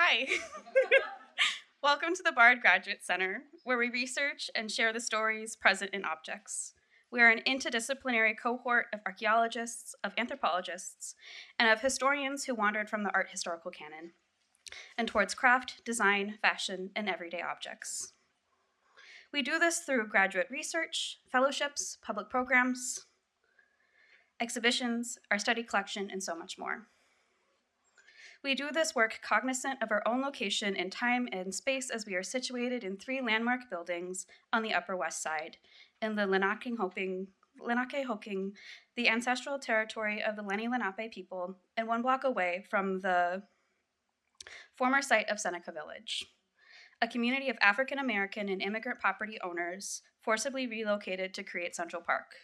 Hi. Welcome to the Bard Graduate Center, where we research and share the stories present in objects. We are an interdisciplinary cohort of archaeologists, of anthropologists, and of historians who wandered from the art historical canon and towards craft, design, fashion, and everyday objects. We do this through graduate research, fellowships, public programs, exhibitions, our study collection, and so much more. We do this work cognizant of our own location in time and space, as we are situated in 3 landmark buildings on the Upper West Side in the Lenape-Hoking, the ancestral territory of the Lenni Lenape people, and 1 block away from the former site of Seneca Village, a community of African American and immigrant property owners forcibly relocated to create Central Park.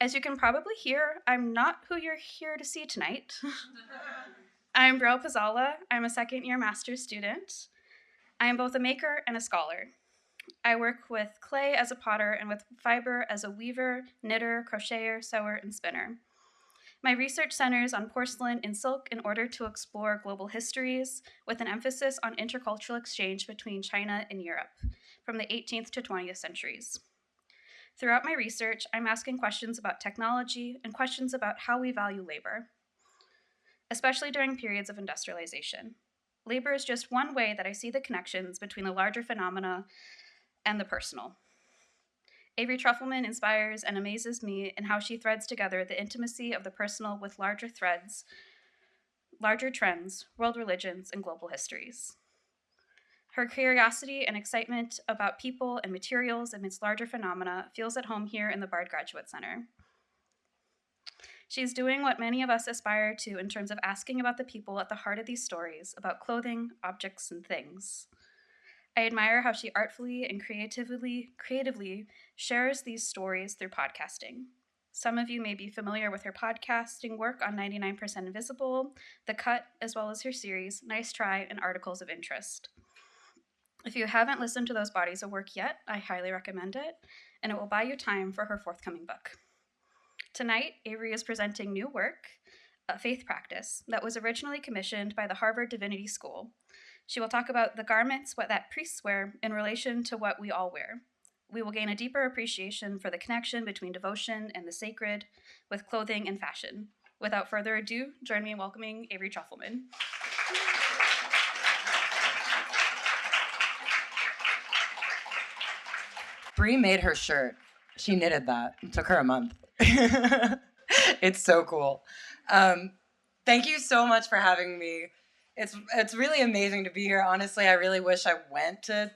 As you can probably hear, I'm not who you're here to see tonight. I'm Brielle Pizzala. I'm a second-year master's student. I am both a maker and a scholar. I work with clay as a potter and with fiber as a weaver, knitter, crocheter, sewer, and spinner. My research centers on porcelain and silk in order to explore global histories, with an emphasis on intercultural exchange between China and Europe from the 18th to 20th centuries. Throughout my research, I'm asking questions about technology and questions about how we value labor, especially during periods of industrialization. Labor is just one way that I see the connections between the larger phenomena and the personal. Avery Trufelman inspires and amazes me in how she threads together the intimacy of the personal with larger threads, larger trends, world religions, and global histories. Her curiosity and excitement about people and materials amidst larger phenomena feels at home here in the Bard Graduate Center. She's doing what many of us aspire to in terms of asking about the people at the heart of these stories, about clothing, objects, and things. I admire how she artfully and creatively shares these stories through podcasting. Some of you may be familiar with her podcasting work on 99% Invisible, The Cut, as well as her series, Nice Try, and Articles of Interest. If you haven't listened to those bodies of work yet, I highly recommend it, and it will buy you time for her forthcoming book. Tonight, Avery is presenting new work, a faith practice, that was originally commissioned by the Harvard Divinity School. She will talk about the garments that priests wear in relation to what we all wear. We will gain a deeper appreciation for the connection between devotion and the sacred with clothing and fashion. Without further ado, join me in welcoming Avery Trufelman. Bree made her shirt. She knitted that. It took her a month. It's so cool. Thank you so much for having me. It's really amazing to be here. Honestly, I really wish I went to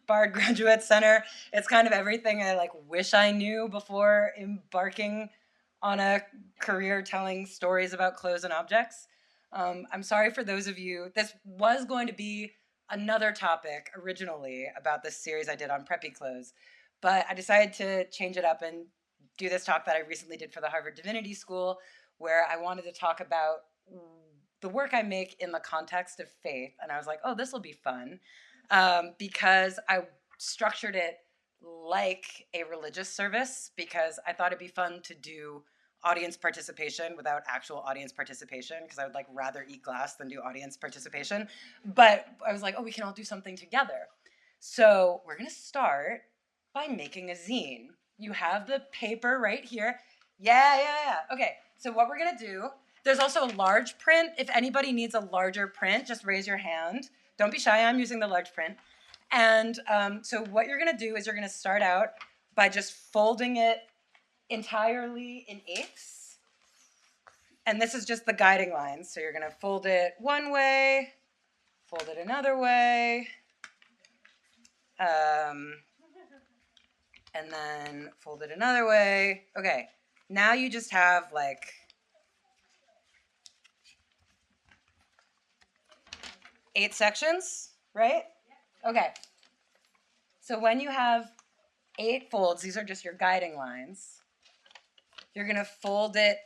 Bard Graduate Center. It's kind of everything I wish I knew before embarking on a career telling stories about clothes and objects. I'm sorry for those of you. This was going to be another topic originally about this series I did on preppy clothes, but I decided to change it up and do this talk that I recently did for the Harvard Divinity School, where I wanted to talk about the work I make in the context of faith. And I was like, oh, this will be fun, because I structured it like a religious service, because I thought it'd be fun to do audience participation without actual audience participation, because I would rather eat glass than do audience participation. But I was like, oh, we can all do something together. So we're going to start by making a zine. You have the paper right here. Yeah. Okay, so what we're going to do, there's also a large print. If anybody needs a larger print, just raise your hand. Don't be shy, I'm using the large print. And so what you're going to do is you're going to start out by just folding it entirely in eighths. And this is just the guiding lines. So you're going to fold it one way, fold it another way, and then fold it another way. Okay, now you just have 8 sections, right? Okay, so when you have 8 folds, these are just your guiding lines, you're gonna fold it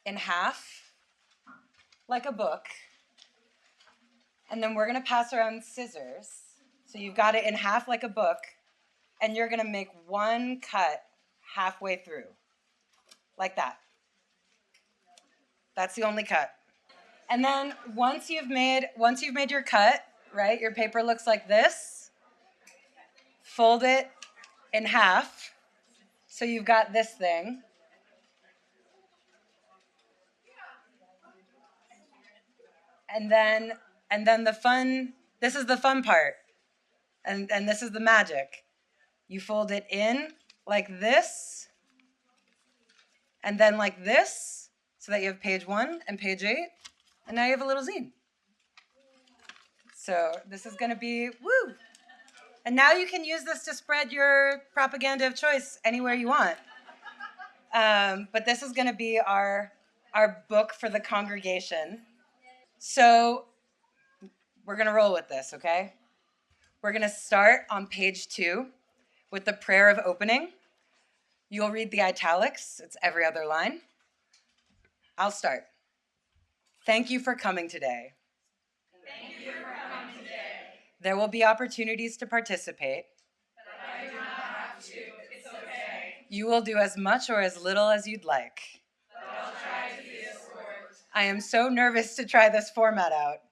in half like a book, and then we're gonna pass around scissors. So you've got it in half like a book, and you're gonna make one cut halfway through, like that. That's the only cut. And then once you've made your cut, right? Your paper looks like this. Fold it in half. So you've got this thing. And then this is the fun part. And this is the magic. You fold it in like this, and then like this, so that you have page 1 and page 8, and now you have a little zine. So this is going to be woo. And now you can use this to spread your propaganda of choice anywhere you want. But this is going to be our book for the congregation. So we're going to roll with this, okay? We're going to start on page 2 with the prayer of opening. You'll read the italics. It's every other line. I'll start. Thank you for coming today. Thank you for coming today. There will be opportunities to participate. But I do not have to. It's okay. You will do as much or as little as you'd like. But I'll try to be a sport. I am so nervous to try this format out.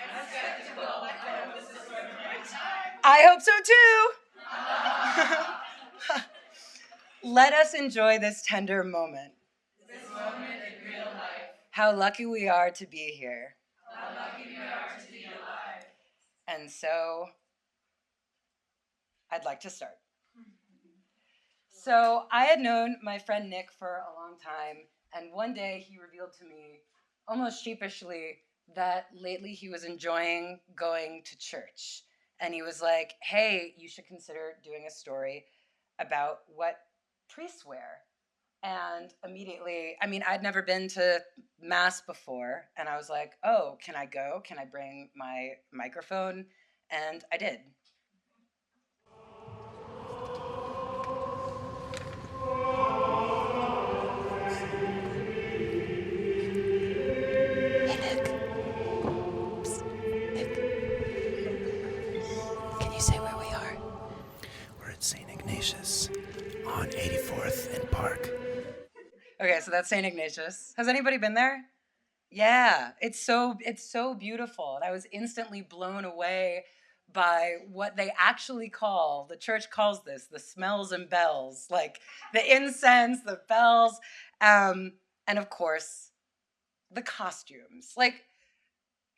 I'm skeptical. I hope this is worth my time. I hope so too. Let us enjoy this tender moment. This moment in real life. How lucky we are to be here. How lucky we are to be alive. And so, I'd like to start. So, I had known my friend Nick for a long time, and one day he revealed to me, almost sheepishly, that lately he was enjoying going to church. And he was like, hey, you should consider doing a story about what priests wear. And immediately, I mean, I'd never been to Mass before, and I was like, oh, can I go? Can I bring my microphone? And I did. Hey, Nick. Psst. Nick. Can you say where we are? We're at St. Ignatius on 84th and Park. Okay, so that's St. Ignatius. Has anybody been there? Yeah, it's so beautiful. And I was instantly blown away by what they actually call, the church calls this, the smells and bells, like the incense, the bells, and of course, the costumes. Like,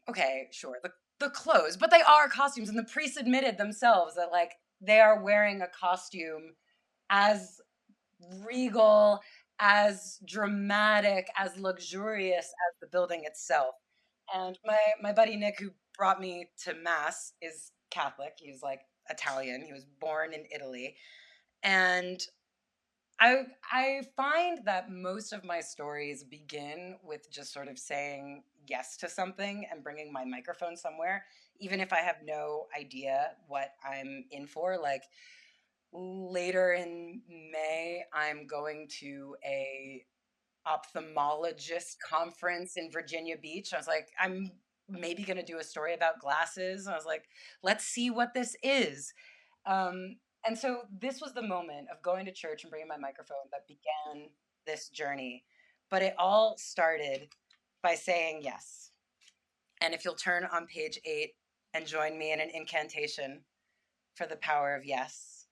okay, sure, the clothes, but they are costumes, and the priests admitted themselves that like they are wearing a costume as regal, as dramatic, as luxurious as the building itself. And my buddy Nick, who brought me to Mass, is Catholic. He's like Italian. He was born in Italy. And I find that most of my stories begin with just sort of saying yes to something and bringing my microphone somewhere, even if I have no idea what I'm in for. Like later in May, I'm going to a ophthalmologist conference in Virginia Beach. I was like, I'm maybe going to do a story about glasses. I was like, let's see what this is. And so this was the moment of going to church and bringing my microphone that began this journey. But it all started by saying yes. And if you'll turn on page 8 and join me in an incantation for the power of yes,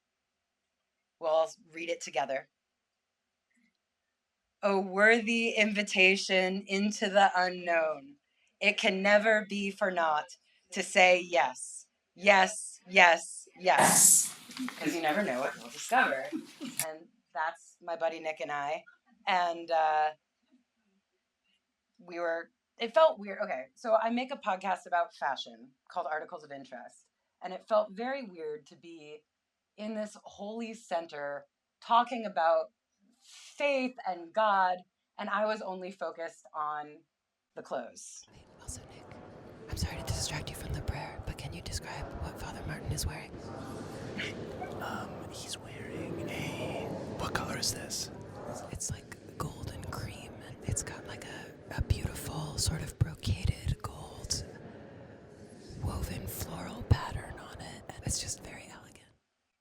we'll all read it together. O worthy invitation into the unknown. It can never be for naught to say yes, yes, yes, yes. Because you never know what you'll discover. And that's my buddy Nick and I. And it felt weird. Okay, so I make a podcast about fashion called Articles of Interest. And it felt very weird to be in this holy center talking about faith and God, and I was only focused on the clothes. Wait, also, Nick, I'm sorry to distract you from the prayer, but can you describe what Father Martin is wearing? He's wearing what color is this? It's like gold and cream, and it's got like a beautiful sort of brocaded gold woven floral pattern on it, and it's just very elegant.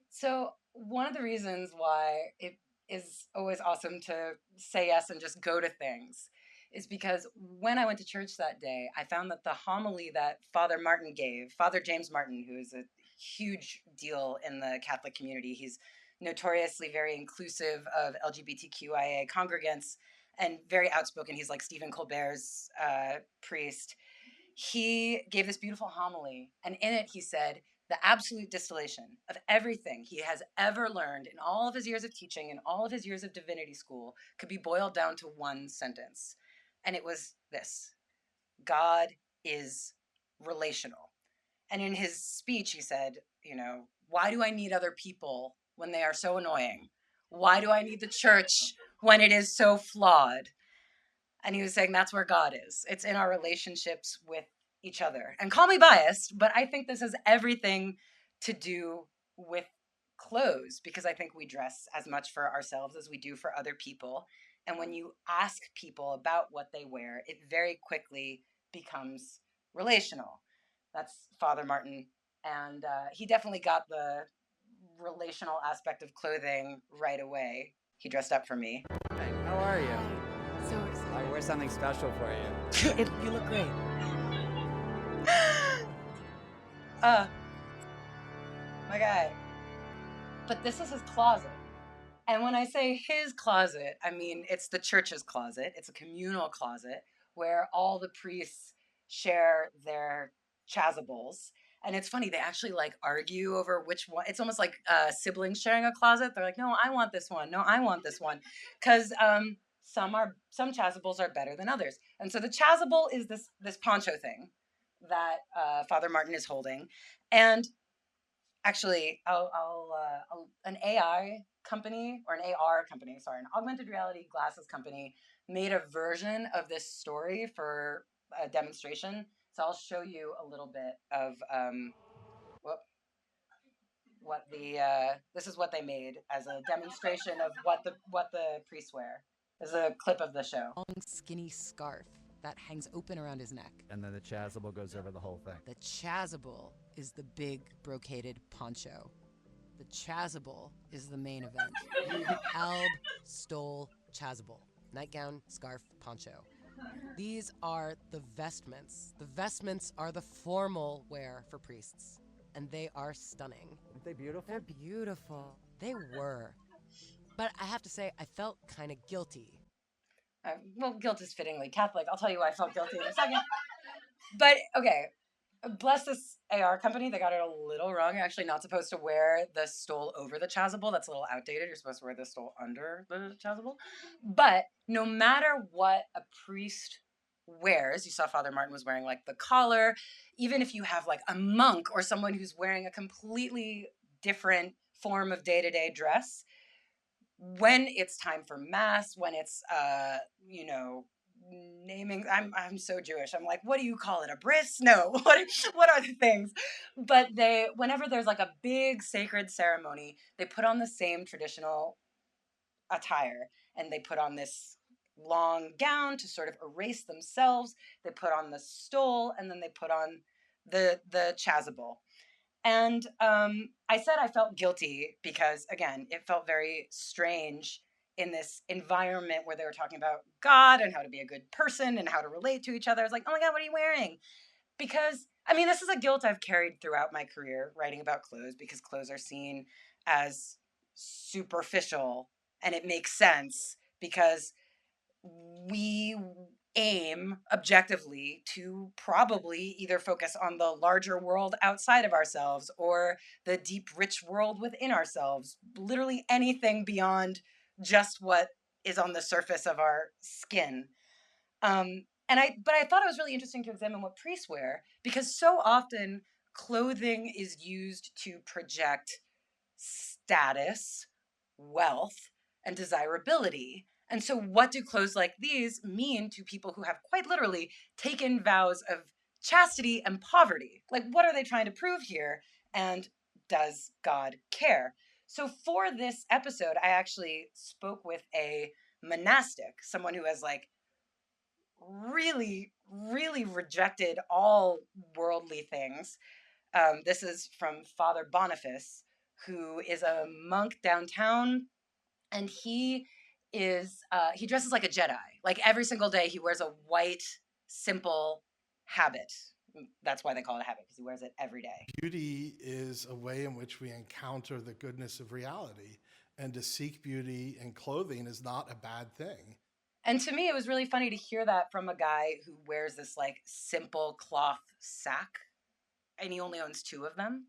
So one of the reasons why it is always awesome to say yes and just go to things is because when I went to church that day, I found that the homily that Father Martin gave, Father James Martin, who is a huge deal in the Catholic community, he's notoriously very inclusive of LGBTQIA congregants and very outspoken. He's like Stephen Colbert's priest. He gave this beautiful homily, and in it he said, the absolute distillation of everything he has ever learned in all of his years of teaching and all of his years of divinity school could be boiled down to one sentence. And it was this: God is relational. And in his speech, he said, why do I need other people when they are so annoying? Why do I need the church when it is so flawed? And he was saying that's where God is. It's in our relationships with each other. And call me biased, but I think this has everything to do with clothes, because I think we dress as much for ourselves as we do for other people. And when you ask people about what they wear, it very quickly becomes relational. That's Father Martin. And he definitely got the relational aspect of clothing right away. He dressed up for me. Hey, how are you? So excited. I wear something special for you. You look great. My guy. But this is his closet. And when I say his closet, I mean it's the church's closet. It's a communal closet where all the priests share their chasubles. And it's funny, they actually like argue over which one. It's almost like siblings sharing a closet. They're like, no, I want this one. No, I want this one. Because some chasubles are better than others. And so the chasuble is this poncho thing that Father Martin is holding. And actually, an AI company, or an AR company, sorry, an augmented reality glasses company, made a version of this story for a demonstration. So I'll show you a little bit of what this is what they made as a demonstration of what the priests wear. This is a clip of the show. Long, skinny scarf that hangs open around his neck. And then the chasuble goes over the whole thing. The chasuble is the big brocaded poncho. The chasuble is the main event. Alb stole chasuble. Nightgown, scarf, poncho. These are the vestments. The vestments are the formal wear for priests. And they are stunning. Aren't they beautiful? They're beautiful. They were. But I have to say, I felt kind of guilty. Well, guilt is fittingly Catholic. I'll tell you why I felt guilty in a second. But okay, bless this AR company. They got it a little wrong. You're actually not supposed to wear the stole over the chasuble. That's a little outdated. You're supposed to wear the stole under the chasuble. But no matter what a priest wears, you saw Father Martin was wearing like the collar. Even if you have like a monk or someone who's wearing a completely different form of day-to-day dress, when it's time for mass, when it's naming, I'm so Jewish. I'm like, what do you call it? A bris? No. What are the things? But whenever there's like a big sacred ceremony, they put on the same traditional attire, and they put on this long gown to sort of erase themselves. They put on the stole, and then they put on the chasuble. And I said I felt guilty because, again, it felt very strange in this environment where they were talking about God and how to be a good person and how to relate to each other. I was like, oh my God, what are you wearing? Because, I mean, this is a guilt I've carried throughout my career writing about clothes, because clothes are seen as superficial, and it makes sense because we aim objectively to probably either focus on the larger world outside of ourselves or the deep, rich world within ourselves, literally anything beyond just what is on the surface of our skin. But I thought it was really interesting to examine what priests wear, because so often clothing is used to project status, wealth, and desirability. And so, what do clothes like these mean to people who have quite literally taken vows of chastity and poverty? Like, what are they trying to prove here? And does God care? So, for this episode, I actually spoke with a monastic, someone who has like really, really rejected all worldly things. This is from Father Boniface, who is a monk downtown, and he is he dresses like a Jedi. Like every single day, he wears a white, simple habit. That's why they call it a habit, because he wears it every day. Beauty is a way in which we encounter the goodness of reality. And to seek beauty in clothing is not a bad thing. And to me, it was really funny to hear that from a guy who wears this like simple cloth sack, and he only owns 2 of them.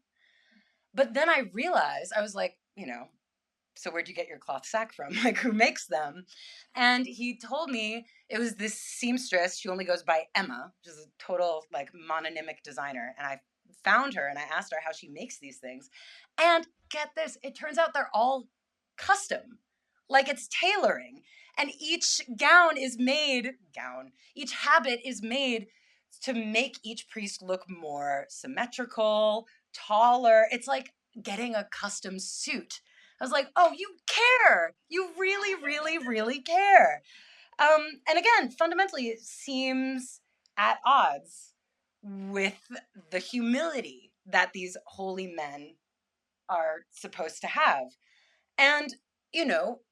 But then I realized, I was like, so where'd you get your cloth sack from? Like, who makes them? And he told me it was this seamstress. She only goes by Emma, which is a total like mononymic designer. And I found her and I asked her how she makes these things. And get this, it turns out they're all custom. Like, it's tailoring. And each each habit is made to make each priest look more symmetrical, taller. It's like getting a custom suit. I was like, oh, you care. You really, really, really care. And again, fundamentally, it seems at odds with the humility that these holy men are supposed to have. And,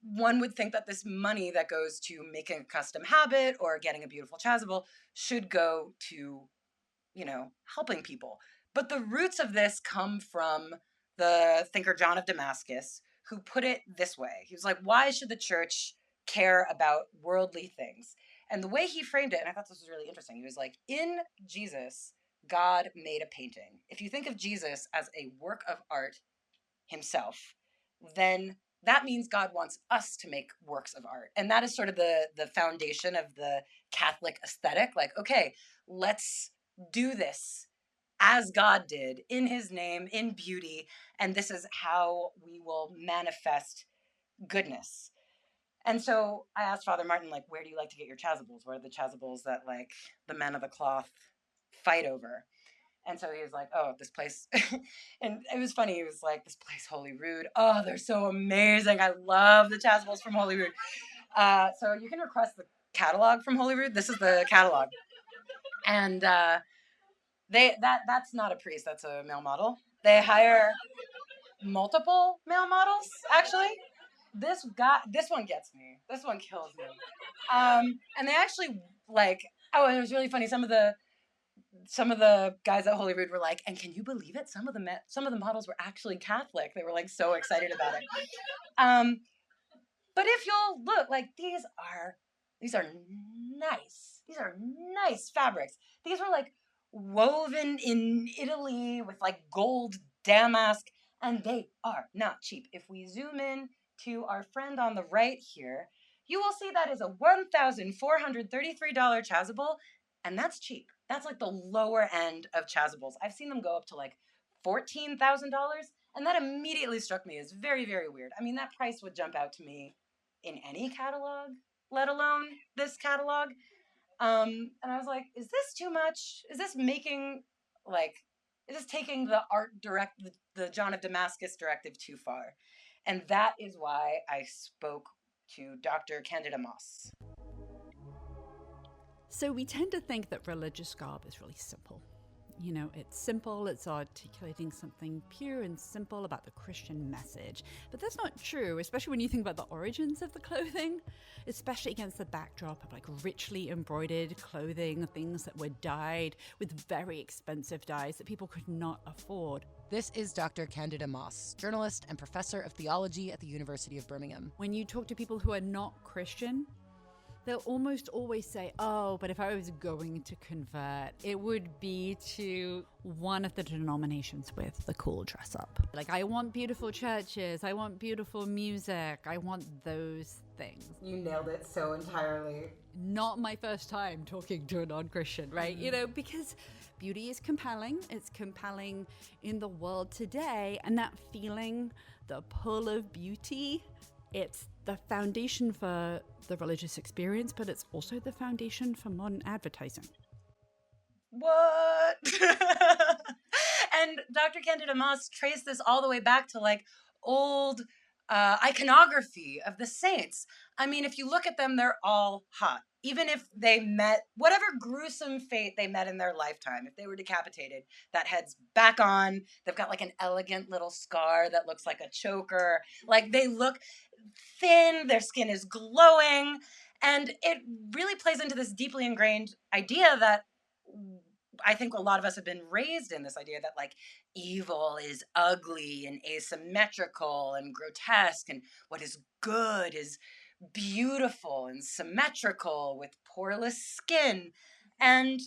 one would think that this money that goes to making a custom habit or getting a beautiful chasuble should go to, helping people. But the roots of this come from the thinker John of Damascus, who put it this way. He was like, why should the church care about worldly things? And the way he framed it, and I thought this was really interesting, he was like, in Jesus, God made a painting. If you think of Jesus as a work of art himself, then that means God wants us to make works of art. And that is sort of the foundation of the Catholic aesthetic. Like, okay, let's do this as God did, in his name, in beauty, and this is how we will manifest goodness. And so I asked Father Martin, like, where do you like to get your chasubles? What are the chasubles that, like, the men of the cloth fight over? And so he was like, oh, this place. And it was funny. He was like, this place, Holyrood. Oh, they're so amazing. I love the chasubles from Holyrood. So you can request the catalog from Holyrood. This is the catalog. And that's not a priest. That's a male model. They hire multiple male models, actually. This one gets me. This one kills me. And they actually like, oh, it was really funny. Some of the guys at Holyrood were like, and can you believe it? Some of the models were actually Catholic. They were like so excited about it. But if you'll look, like these are nice. These are nice fabrics. These were like woven in Italy with like gold damask, and they are not cheap. If we zoom in to our friend on the right here, you will see that is a $1,433 chasuble, and that's cheap. That's like the lower end of chasubles. I've seen them go up to like $14,000, and that immediately struck me as very, very weird. I mean, that price would jump out to me in any catalog, let alone this catalog. And I was like, is this too much? Is this taking the John of Damascus directive too far? And that is why I spoke to Dr. Candida Moss. So we tend to think that religious garb is really simple. It's simple, it's articulating something pure and simple about the Christian message. But that's not true, especially when you think about the origins of the clothing, especially against the backdrop of like richly embroidered clothing, things that were dyed with very expensive dyes that people could not afford. This is Dr. Candida Moss, journalist and professor of theology at the University of Birmingham. When you talk to people who are not Christian, they'll almost always say, oh, but if I was going to convert, it would be to one of the denominations with the cool dress up. Like, I want beautiful churches, I want beautiful music, I want those things. You nailed it so entirely. Not my first time talking to a non-Christian, right? Because beauty is compelling. It's compelling in the world today. And that feeling, the pull of beauty, it's the foundation for the religious experience, but it's also the foundation for modern advertising. What? And Dr. Candida Moss traced this all the way back to like old iconography of the saints. I mean, if you look at them, they're all hot. Even if they met whatever gruesome fate they met in their lifetime, if they were decapitated, that head's back on. They've got like an elegant little scar that looks like a choker. Like they look thin, their skin is glowing. And it really plays into this deeply ingrained idea that I think a lot of us have been raised in, this idea that like evil is ugly and asymmetrical and grotesque, and what is good is beautiful and symmetrical with poreless skin. And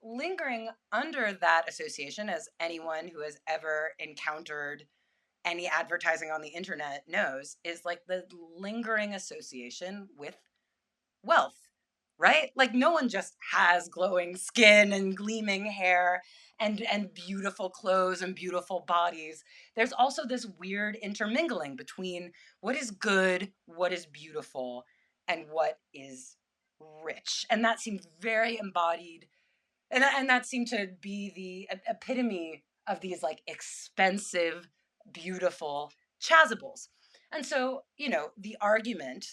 lingering under that association, as anyone who has ever encountered any advertising on the internet knows, is like the lingering association with wealth, right? Like no one just has glowing skin and gleaming hair and beautiful clothes and beautiful bodies. There's also this weird intermingling between what is good, what is beautiful, and what is rich. And that seemed very embodied, and that seemed to be the epitome of these like expensive, beautiful chasubles. And so, the argument,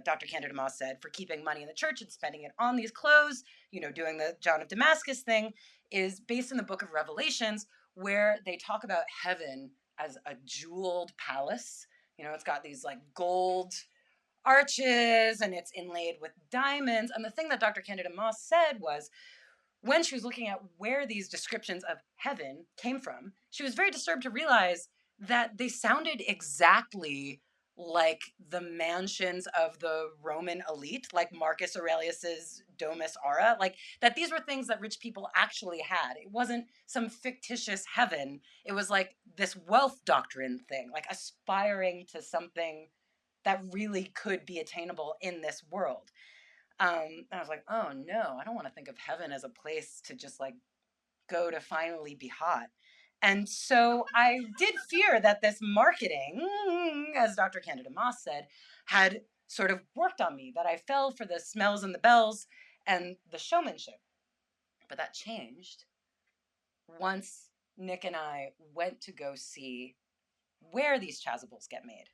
Dr. Candida Moss said, for keeping money in the church and spending it on these clothes, doing the John of Damascus thing, is based in the book of Revelations, where they talk about heaven as a jeweled palace. It's got these like gold arches and it's inlaid with diamonds. And the thing that Dr. Candida Moss said was, when she was looking at where these descriptions of heaven came from, she was very disturbed to realize that they sounded exactly like the mansions of the Roman elite, like Marcus Aurelius's Domus Aurea, like that these were things that rich people actually had. It wasn't some fictitious heaven. It was like this wealth doctrine thing, like aspiring to something that really could be attainable in this world. And I was like, oh no, I don't want to think of heaven as a place to just like go to finally be hot. And so I did fear that this marketing, as Dr. Candida Moss said, had sort of worked on me, that I fell for the smells and the bells and the showmanship. But that changed once Nick and I went to go see where these chasubles get made.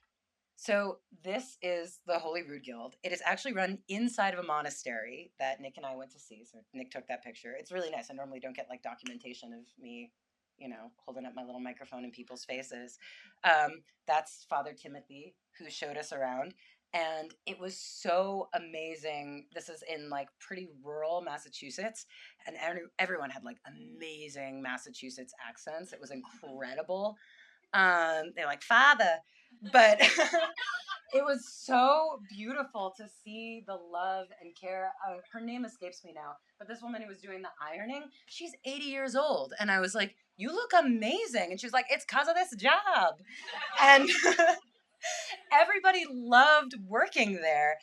So this is the Holy Rood Guild. It is actually run inside of a monastery that Nick and I went to see. So Nick took that picture. It's really nice. I normally don't get like documentation of me, holding up my little microphone in people's faces. That's Father Timothy, who showed us around. And it was so amazing. This is in like pretty rural Massachusetts. And everyone had like amazing Massachusetts accents. It was incredible. They're like, Father. But it was so beautiful to see the love and care. Her name escapes me now, but this woman who was doing the ironing, she's 80 years old. And I was like, you look amazing. And she was like, it's because of this job. And everybody loved working there.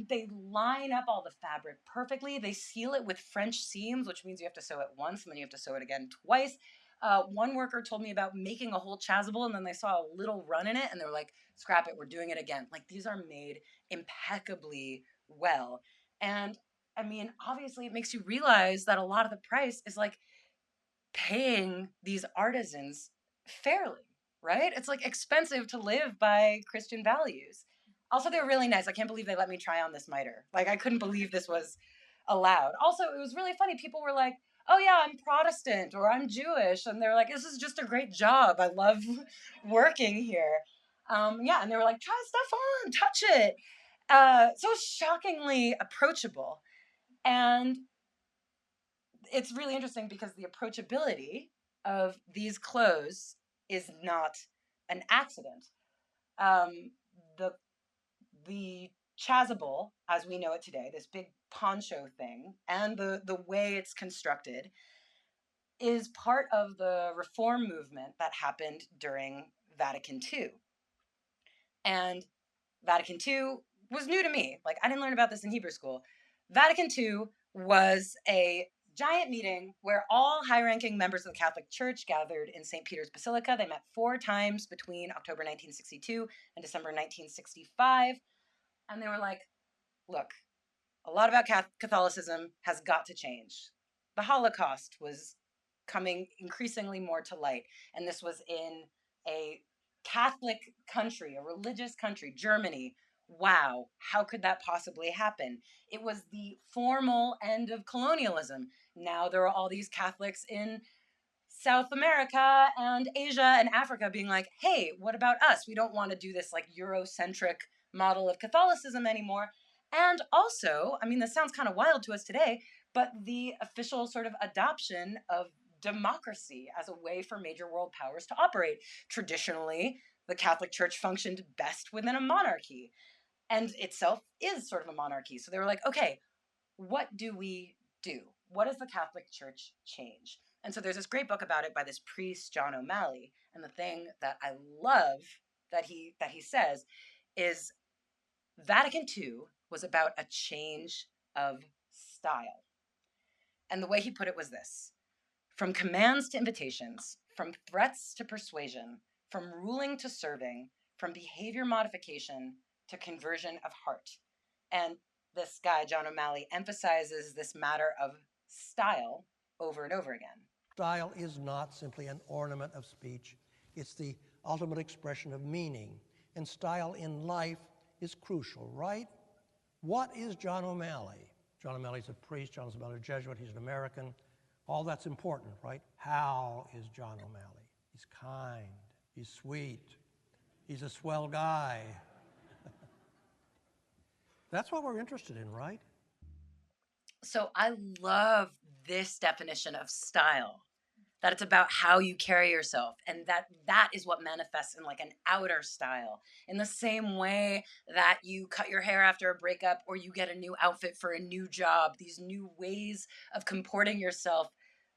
They line up all the fabric perfectly. They seal it with French seams, which means you have to sew it once and then you have to sew it again twice. One worker told me about making a whole chasuble and then they saw a little run in it and they were like, scrap it, we're doing it again. Like these are made impeccably well. And I mean, obviously it makes you realize that a lot of the price is like paying these artisans fairly, right? It's like expensive to live by Christian values. Also, they were really nice. I can't believe they let me try on this miter. Like I couldn't believe this was allowed. Also, it was really funny. People were like, oh yeah, I'm Protestant or I'm Jewish. And they're like, this is just a great job. I love working here. And they were like, try stuff on, touch it. So shockingly approachable. And it's really interesting because the approachability of these clothes is not an accident. The chasuble, as we know it today, this big poncho thing, and the way it's constructed, is part of the reform movement that happened during Vatican II. And Vatican II was new to me. Like, I didn't learn about this in Hebrew school. Vatican II was a giant meeting where all high-ranking members of the Catholic Church gathered in St. Peter's Basilica. They met 4 times between October 1962 and December 1965. And they were like, look, a lot about Catholicism has got to change. The Holocaust was coming increasingly more to light. And this was in a Catholic country, a religious country, Germany. Wow, how could that possibly happen? It was the formal end of colonialism. Now there are all these Catholics in South America and Asia and Africa being like, hey, what about us? We don't want to do this like Eurocentric model of Catholicism anymore. And also, I mean, this sounds kind of wild to us today, but the official sort of adoption of democracy as a way for major world powers to operate. Traditionally, the Catholic Church functioned best within a monarchy and itself is sort of a monarchy. So they were like, okay, what do we do? What does the Catholic Church change? And so there's this great book about it by this priest, John O'Malley. And the thing that I love that he says is Vatican II was about a change of style. And the way he put it was this: from commands to invitations, from threats to persuasion, from ruling to serving, from behavior modification to conversion of heart. And this guy, John O'Malley, emphasizes this matter of style over and over again. Style is not simply an ornament of speech. It's the ultimate expression of meaning. And style in life is crucial, right? What is John O'Malley? John O'Malley's a priest, John O'Malley's a Jesuit, he's an American. All that's important, right? How is John O'Malley? He's kind, he's sweet, he's a swell guy. That's what we're interested in, right? So I love this definition of style, that it's about how you carry yourself, and that is what manifests in like an outer style, in the same way that you cut your hair after a breakup or you get a new outfit for a new job. These new ways of comporting yourself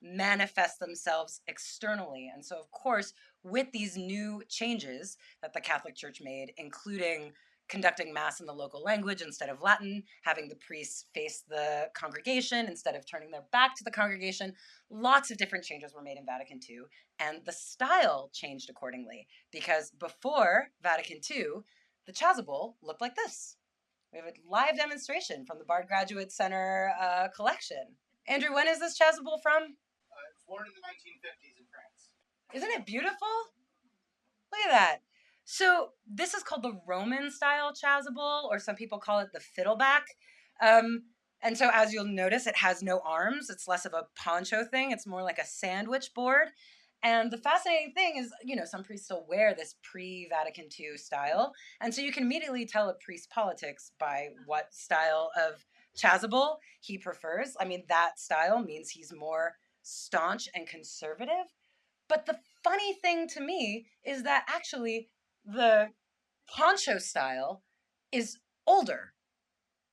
manifest themselves externally. And so of course, with these new changes that the Catholic Church made, including conducting mass in the local language instead of Latin, having the priests face the congregation instead of turning their back to the congregation, lots of different changes were made in Vatican II, and the style changed accordingly. Because before Vatican II, the chasuble looked like this. We have a live demonstration from the Bard Graduate Center collection. Andrew, when is this chasuble from? It was worn in the 1950s in France. Isn't it beautiful? Look at that. So this is called the Roman style chasuble, or some people call it the fiddleback. And so as you'll notice, it has no arms. It's less of a poncho thing. It's more like a sandwich board. And the fascinating thing is, you know, some priests still wear this pre-Vatican II style. And so you can immediately tell a priest's politics by what style of chasuble he prefers. I mean, that style means he's more staunch and conservative. But the funny thing to me is that actually the poncho style is older.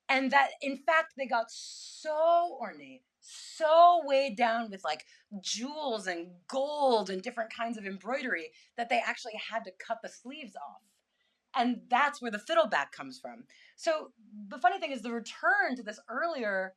And that, in fact, they got so ornate, so weighed down with like jewels and gold and different kinds of embroidery that they actually had to cut the sleeves off. And that's where the fiddleback comes from. So the funny thing is the return to this earlier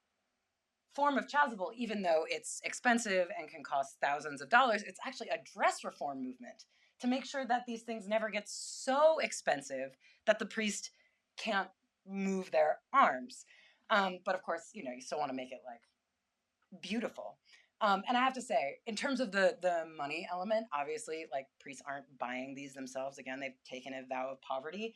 form of chasuble, even though it's expensive and can cost thousands of dollars, it's actually a dress reform movement to make sure that these things never get so expensive that the priest can't move their arms. But of course, you know, you still want to make it like beautiful. And I have to say, in terms of the money element, obviously, like priests aren't buying these themselves. Again, they've taken a vow of poverty.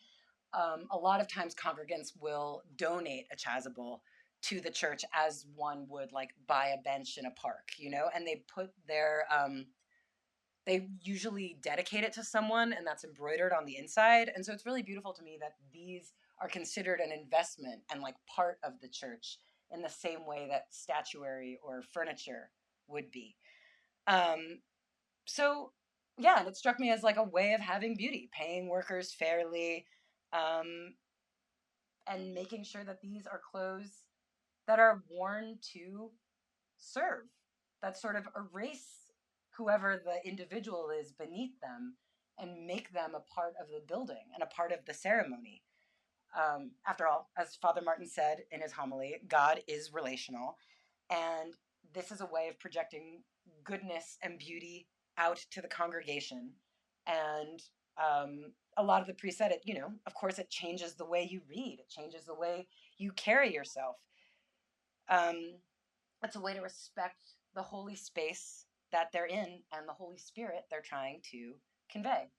A lot of times congregants will donate a chasuble to the church as one would like buy a bench in a park, you know, and they put their, they usually dedicate it to someone and that's embroidered on the inside. And so it's really beautiful to me that these are considered an investment and like part of the church in the same way that statuary or furniture would be. So yeah, and it struck me as like a way of having beauty, paying workers fairly, and making sure that these are clothes that are worn to serve, that sort of erase whoever the individual is beneath them and make them a part of the building and a part of the ceremony. After all, as Father Martin said in his homily, God is relational, and this is a way of projecting goodness and beauty out to the congregation. And a lot of the priests said it, you know, of course, it changes the way you read, it changes the way you carry yourself. It's a way to respect the holy space that they're in and the Holy Spirit they're trying to convey.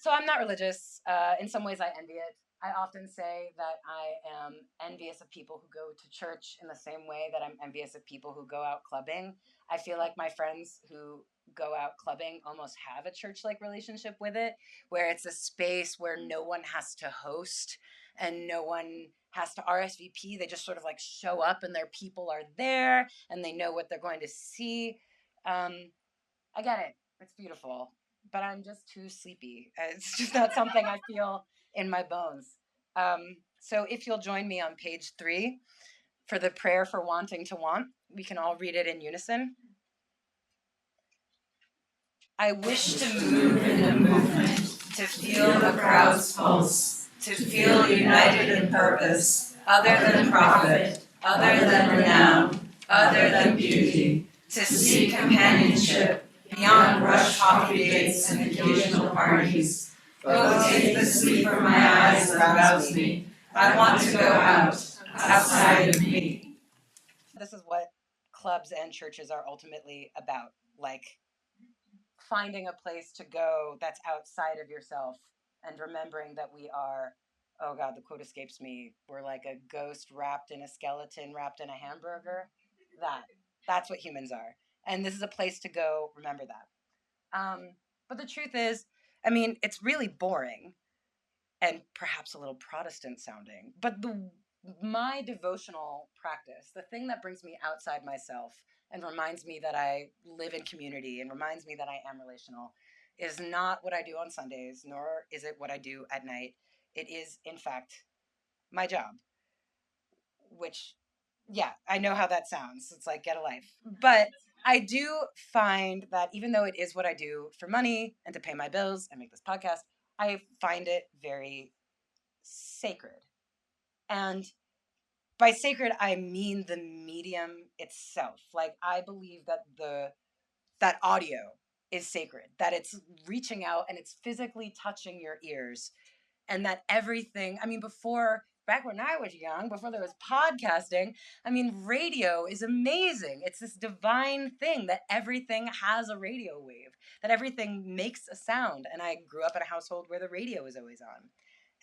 So I'm not religious. In some ways, I envy it. I often say that I am envious of people who go to church in the same way that I'm envious of people who go out clubbing. I feel like my friends who go out clubbing almost have a church-like relationship with it, where it's a space where no one has to host and no one has to RSVP. They just sort of like show up and their people are there and they know what they're going to see. I get it. It's beautiful, but I'm just too sleepy. It's just not something I feel in my bones. So if you'll join me on page 3 for the prayer for wanting to want, we can all read it in unison. I wish to move in a movement, to feel the crowd's pulse, to feel united in purpose, other than profit, other than renown, other than beauty, to seek companionship beyond rush coffee dates and occasional parties. Oh, take the sleep from my eyes and rouse me. I want to go out, outside of me. This is what clubs and churches are ultimately about, like finding a place to go that's outside of yourself and remembering that we are, oh God, the quote escapes me, we're like a ghost wrapped in a skeleton, wrapped in a hamburger. That's what humans are. And this is a place to go remember that. But the truth is, I mean, it's really boring and perhaps a little Protestant sounding, but my devotional practice, the thing that brings me outside myself and reminds me that I live in community and reminds me that I am relational, is not what I do on Sundays, nor is it what I do at night. It is, in fact, my job, which, yeah, I know how that sounds. It's like, get a life. But I do find that even though it is what I do for money and to pay my bills and make this podcast, I find it very sacred. And by sacred, I mean the medium itself. Like, I believe that that audio is sacred, that it's reaching out and it's physically touching your ears, and that everything, I mean, back when I was young, before there was podcasting, I mean, radio is amazing. It's this divine thing that everything has a radio wave, that everything makes a sound. And I grew up in a household where the radio was always on.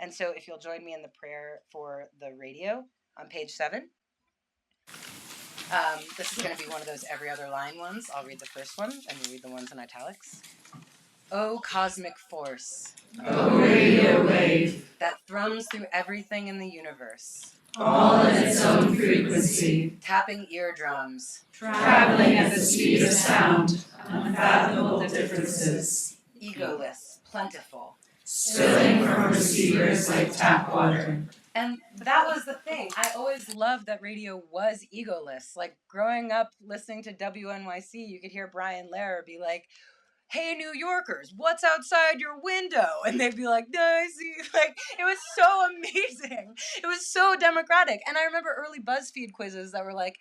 And so if you'll join me in the prayer for the radio on page 7. This is going to be one of those every other line ones. I'll read the first one, and you'll read the ones in italics. O cosmic force, O radio wave, that thrums through everything in the universe, all in its own frequency, tapping eardrums, traveling at the speed of sound, unfathomable differences, egoless, plentiful, spilling from receivers like tap water. And that was the thing. I always loved that radio was egoless. Like, growing up listening to WNYC, you could hear Brian Lehrer be like, hey, New Yorkers, what's outside your window? And they'd be like, no, I see. Like, it was so amazing. It was so democratic. And I remember early BuzzFeed quizzes that were like,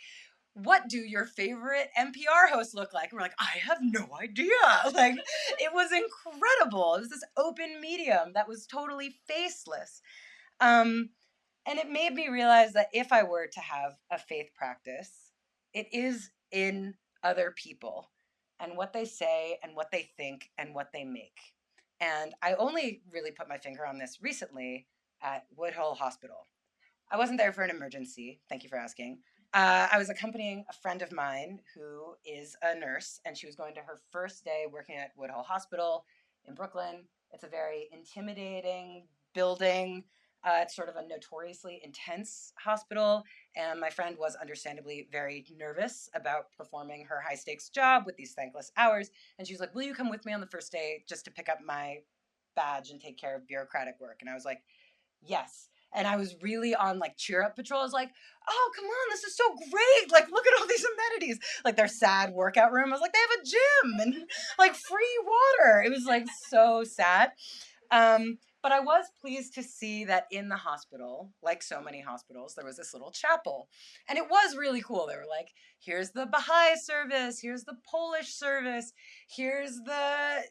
what do your favorite NPR hosts look like? And we're like, I have no idea. Like, it was incredible. It was this open medium that was totally faceless. And it made me realize that if I were to have a faith practice, it is in other people and what they say and what they think and what they make. And I only really put my finger on this recently at Woodhull Hospital. I wasn't there for an emergency. Thank you for asking. I was accompanying a friend of mine who is a nurse, and she was going to her first day working at Woodhull Hospital in Brooklyn. It's a very intimidating building. It's sort of a notoriously intense hospital, and my friend was understandably very nervous about performing her high-stakes job with these thankless hours, and she was like, will you come with me on the first day just to pick up my badge and take care of bureaucratic work? And I was like, yes. And I was really on like cheer up patrol. I was like, oh, come on, this is so great. Like, look at all these amenities. Like their sad workout room. I was like, they have a gym and like free water. It was like so sad. But I was pleased to see that in the hospital, like so many hospitals, there was this little chapel. And it was really cool. They were like, here's the Baha'i service, here's the Polish service, here's the,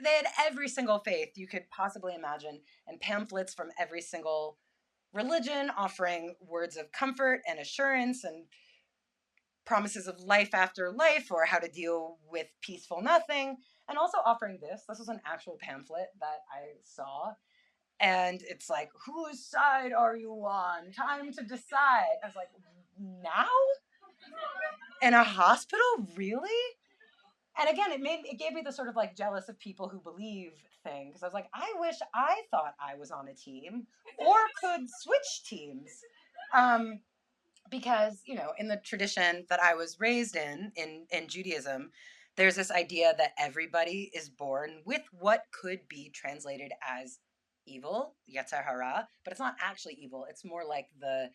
they had every single faith you could possibly imagine, and pamphlets from every single religion offering words of comfort and assurance and promises of life after life or how to deal with peaceful nothing. And also offering this. This was an actual pamphlet that I saw. And it's like, whose side are you on? Time to decide. I was like, now? In a hospital? Really? And again, it gave me the sort of like jealous of people who believe thing, because I was like, I wish I thought I was on a team or could switch teams. Because, you know, in the tradition that I was raised in Judaism, there's this idea that everybody is born with what could be translated as evil, yetzer hara, but it's not actually evil. It's more like the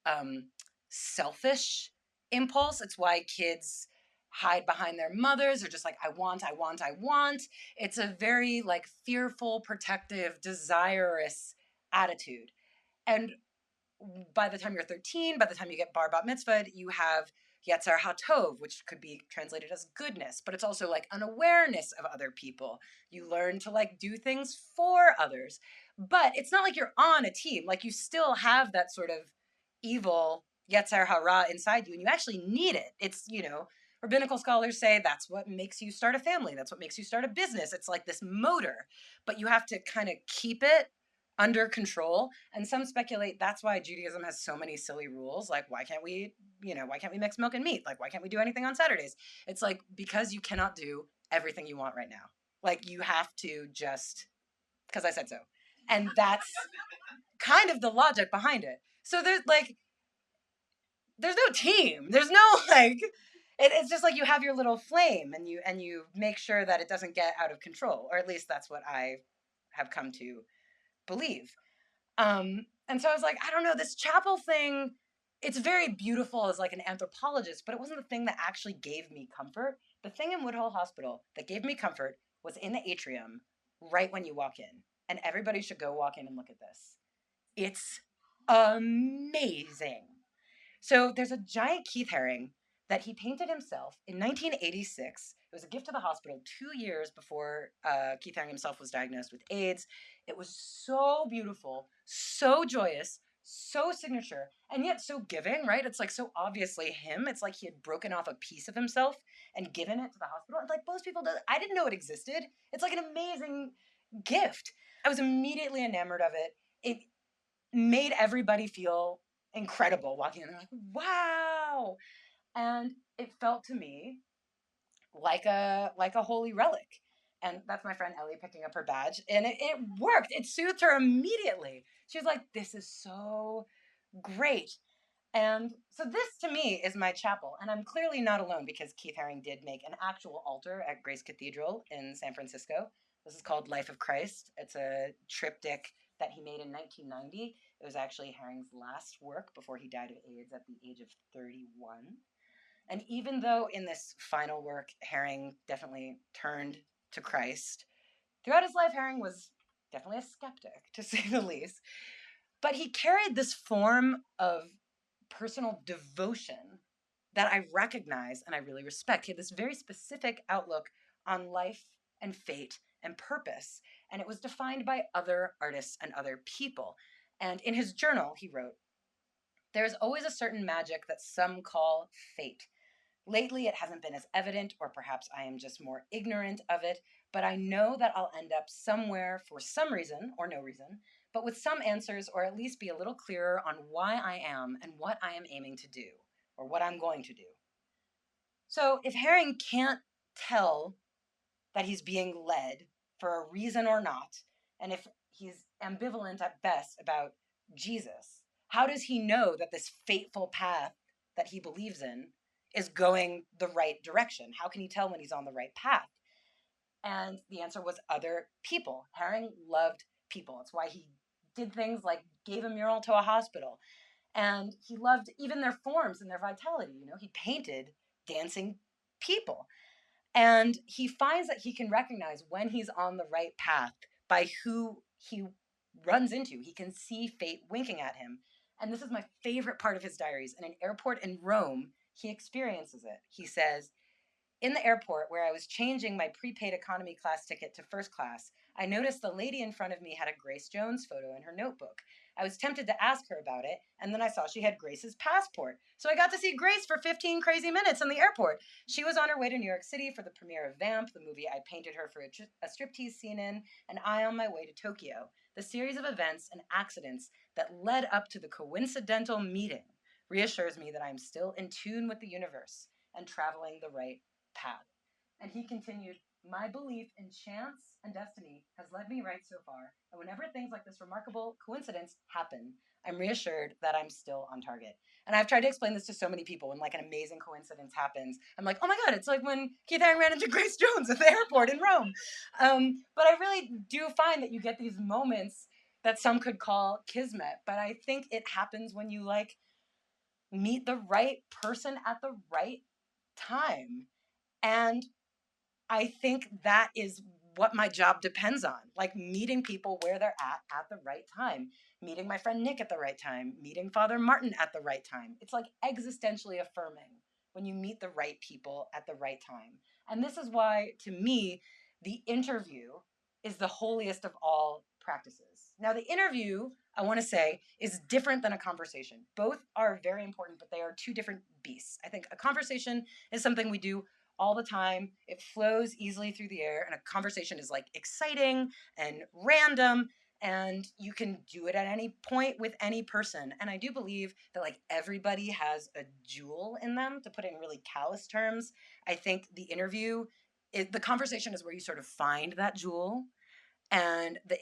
um, selfish impulse. It's why kids hide behind their mothers, or just like, I want, I want, I want. It's a very like fearful, protective, desirous attitude. And by the time you're 13, by the time you get bar bat mitzvah, you have yetzer hatov, which could be translated as goodness, but it's also like an awareness of other people. You learn to like do things for others, but it's not like you're on a team. Like you still have that sort of evil yetzer hara inside you, and you actually need it. It's, you know, rabbinical scholars say that's what makes you start a family. That's what makes you start a business. It's like this motor, but you have to kind of keep it under control. And some speculate that's why Judaism has so many silly rules. Like, why can't we, you know, why can't we mix milk and meat? Like, why can't we do anything on Saturdays? It's like, because you cannot do everything you want right now. Like, you have to just, because I said so. And that's kind of the logic behind it. So there's like, there's no team. There's no like, it's just like you have your little flame, and you make sure that it doesn't get out of control, or at least that's what I have come to believe. And so I was like, I don't know, this chapel thing, it's very beautiful as like an anthropologist, but it wasn't the thing that actually gave me comfort. The thing in Woodhull Hospital that gave me comfort was in the atrium right when you walk in. And everybody should go walk in and look at this. It's amazing. So there's a giant Keith Haring that he painted himself in 1986. It was a gift to the hospital 2 years before Keith Haring himself was diagnosed with AIDS. It was so beautiful, so joyous, so signature, and yet so giving, right? It's like so obviously him. It's like he had broken off a piece of himself and given it to the hospital. And like most people do, I didn't know it existed. It's like an amazing gift. I was immediately enamored of it. It made everybody feel incredible walking in there, like, wow. And it felt to me like a holy relic. And that's my friend Ellie picking up her badge, and it worked. It soothed her immediately. She was like, this is so great. And so this to me is my chapel, and I'm clearly not alone, because Keith Haring did make an actual altar at Grace Cathedral in San Francisco. This is called Life of Christ. It's a triptych that he made in 1990. It was actually Haring's last work before he died of AIDS at the age of 31. And even though in this final work, Haring definitely turned to Christ, throughout his life, Haring was definitely a skeptic, to say the least. But he carried this form of personal devotion that I recognize and I really respect. He had this very specific outlook on life and fate and purpose, and it was defined by other artists and other people. And in his journal, he wrote, "There is always a certain magic that some call fate. Lately, it hasn't been as evident, or perhaps I am just more ignorant of it, but I know that I'll end up somewhere for some reason or no reason, but with some answers, or at least be a little clearer on why I am and what I am aiming to do, or what I'm going to do." So if Haring can't tell that he's being led for a reason or not, and if he's ambivalent at best about Jesus, how does he know that this fateful path that he believes in is going the right direction? How can he tell when he's on the right path? And the answer was other people. Haring loved people. It's why he did things like gave a mural to a hospital. And he loved even their forms and their vitality. You know, he painted dancing people. And he finds that he can recognize when he's on the right path by who he runs into. He can see fate winking at him. And this is my favorite part of his diaries. In an airport in Rome, he experiences it. He says, "In the airport where I was changing my prepaid economy class ticket to first class, I noticed the lady in front of me had a Grace Jones photo in her notebook. I was tempted to ask her about it, and then I saw she had Grace's passport. So I got to see Grace for 15 crazy minutes in the airport. She was on her way to New York City for the premiere of Vamp, the movie I painted her for a striptease scene in, and I on my way to Tokyo. The series of events and accidents that led up to the coincidental meeting reassures me that I am still in tune with the universe and traveling the right path. And he continued, my belief in chance and destiny has led me right so far, and whenever things like this remarkable coincidence happen, I'm reassured that I'm still on target. And I've tried to explain this to so many people when like an amazing coincidence happens. I'm like, oh my God, it's like when Keith Haring ran into Grace Jones at the airport in Rome. But I really do find that you get these moments that some could call kismet, but I think it happens when you like meet the right person at the right time. And I think that is what my job depends on, like meeting people where they're at the right time, meeting my friend Nick at the right time, meeting Father Martin at the right time. It's like existentially affirming when you meet the right people at the right time. And this is why, to me, the interview is the holiest of all practices. Now, the interview, I want to say, is different than a conversation. Both are very important, but they are two different beasts. I think a conversation is something we do all the time. It flows easily through the air, and a conversation is like exciting and random, and you can do it at any point with any person. And I do believe that like everybody has a jewel in them, to put it in really callous terms. I think the conversation is where you sort of find that jewel, and the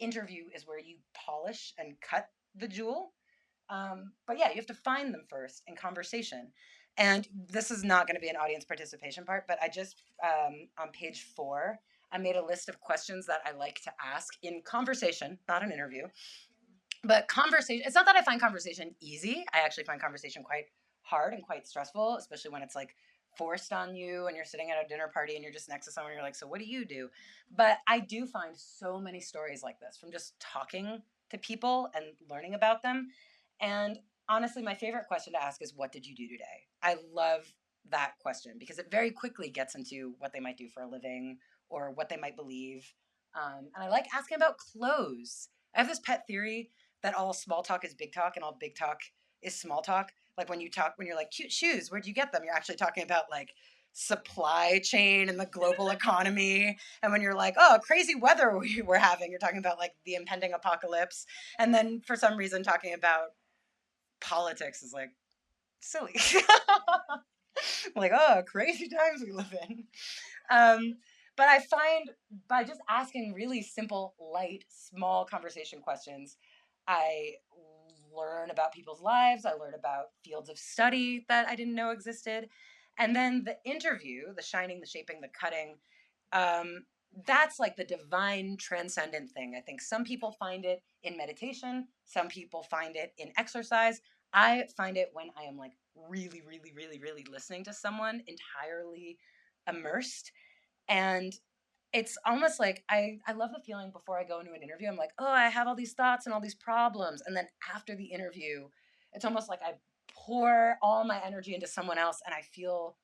interview is where you polish and cut the jewel. But yeah, you have to find them first in conversation. And this is not going to be an audience participation part, but I just, on page 4, I made a list of questions that I like to ask in conversation, not an interview. But conversation, it's not that I find conversation easy. I actually find conversation quite hard and quite stressful, especially when it's like forced on you and you're sitting at a dinner party and you're just next to someone and you're like, so what do you do? But I do find so many stories like this from just talking to people and learning about them. And honestly, my favorite question to ask is, what did you do today? I love that question because it very quickly gets into what they might do for a living or what they might believe. And I like asking about clothes. I have this pet theory that all small talk is big talk and all big talk is small talk. Like when you're like, cute shoes, where'd you get them? You're actually talking about like supply chain and the global economy. And when you're like, oh, crazy weather we're having, you're talking about like the impending apocalypse. And then for some reason talking about politics is like silly. Like, oh, crazy times we live in. But I find by just asking really simple, light, small conversation questions, I learn about people's lives. I learn about fields of study that I didn't know existed. And then the interview, the shining, the shaping, the cutting, that's like the divine transcendent thing. I think some people find it in meditation. Some people find it in exercise. I find it when I am like really, really, really, really listening to someone entirely immersed. And it's almost like I love the feeling before I go into an interview. I'm like, oh, I have all these thoughts and all these problems. And then after the interview, it's almost like I pour all my energy into someone else and I feel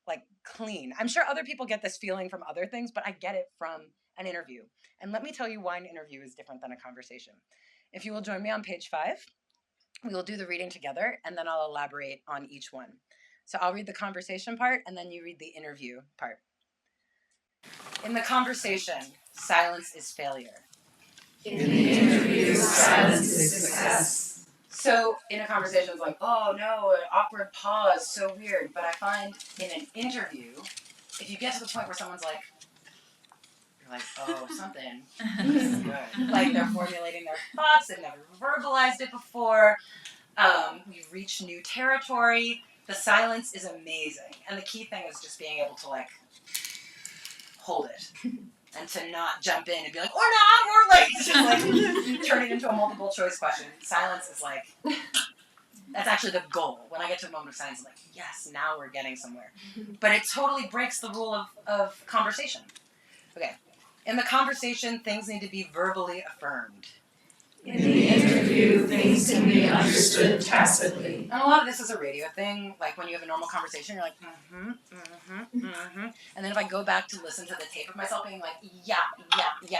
like clean. I'm sure other people get this feeling from other things, but I get it from an interview. And let me tell you why an interview is different than a conversation. If you will join me on page 5, we will do the reading together and then I'll elaborate on each one. So I'll read the conversation part and then you read the interview part. In the conversation, silence is failure. In the interview, silence is success. So in a conversation, it's like, oh no, an awkward pause, so weird. But I find in an interview, if you get to the point where someone's like, you're like, oh, something is good. Like they're formulating their thoughts, they've never verbalized it before. We've reached new territory. The silence is amazing. And the key thing is just being able to like hold it and to not jump in and be like, we're not, we're late. Just like turn it into a multiple choice question. Silence is like, that's actually the goal. When I get to a moment of silence, I'm like, yes, now we're getting somewhere. But it totally breaks the rule of conversation. Okay. In the conversation, things need to be verbally affirmed. In the interview, interview, things can be understood tacitly. And a lot of this is a radio thing. Like when you have a normal conversation, you're like, and then if I go back to listen to the tape of myself being like, yeah,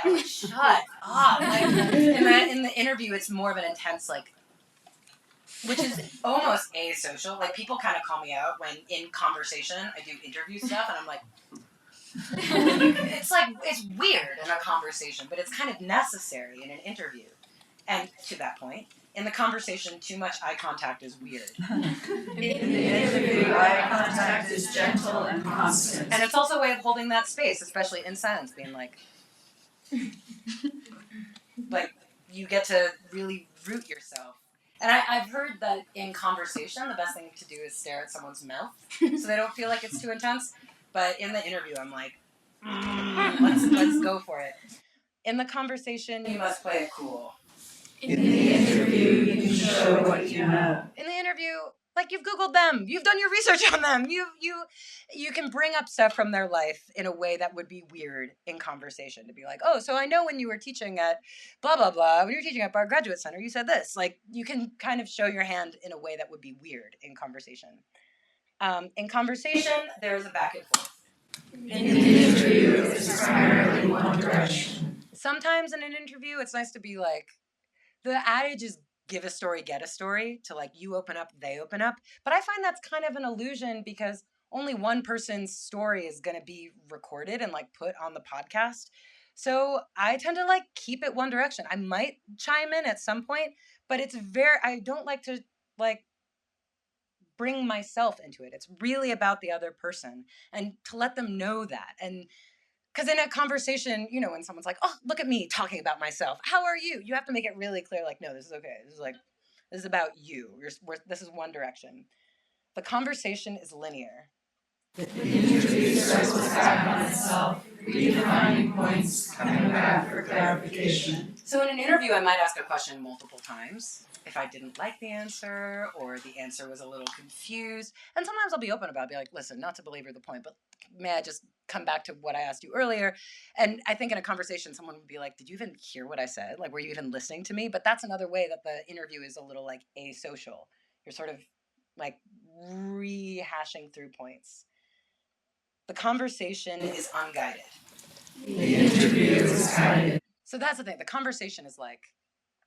I'm like, shut up. Like in the interview, it's more of an intense, like, which is almost asocial. Like people kind of call me out when in conversation I do interview stuff, and I'm like, it's like, it's weird in a conversation, but it's kind of necessary in an interview. And to that point, in the conversation, too much eye contact is weird. In the interview, eye contact is gentle and constant. And it's also a way of holding that space, especially in silence, being like you get to really root yourself. And I've heard that in conversation, the best thing to do is stare at someone's mouth so they don't feel like it's too intense. But in the interview, I'm like, let's go for it. In the conversation, you must play it cool. In the interview, you can show what you know. In the interview, like you've Googled them, you've done your research on them, you can bring up stuff from their life in a way that would be weird in conversation. To be like, oh, so I know when you were teaching at blah, blah, blah, when you were teaching at Bard Graduate Center, you said this. Like, you can kind of show your hand in a way that would be weird in conversation. In conversation, there's a back and forth. In an interview, it's primarily one direction. Sometimes in an interview, it's nice to be like, the adage is give a story, get a story, to like you open up, they open up. But I find that's kind of an illusion because only one person's story is going to be recorded and like put on the podcast. So I tend to like keep it one direction. I might chime in at some point, but I don't like to like bring myself into it. It's really about the other person and to let them know that. And because in a conversation, you know, when someone's like, oh, look at me talking about myself. How are you? You have to make it really clear, like, no, this is okay. This is about you. This is one direction. The conversation is linear. The interview circles back on itself, redefining points, coming back for clarification. So in an interview, I might ask a question multiple times if I didn't like the answer or the answer was a little confused. And sometimes I'll be open about it, be like, listen, not to belabor the point, but may I just come back to what I asked you earlier? And I think in a conversation, someone would be like, did you even hear what I said? Like, were you even listening to me? But that's another way that the interview is a little like asocial. You're sort of like rehashing through points. The conversation is unguided. The interview is guided. So that's the thing. The conversation is like,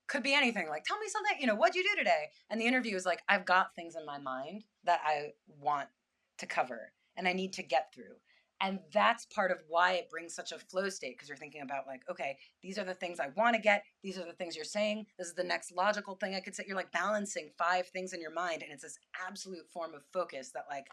could be anything. Like, tell me something, you know, what'd you do today? And the interview is like, I've got things in my mind that I want to cover and I need to get through. And that's part of why it brings such a flow state, because you're thinking about like, okay, these are the things I want to get. These are the things you're saying. This is the next logical thing I could say. You're like balancing 5 things in your mind. And it's this absolute form of focus that like,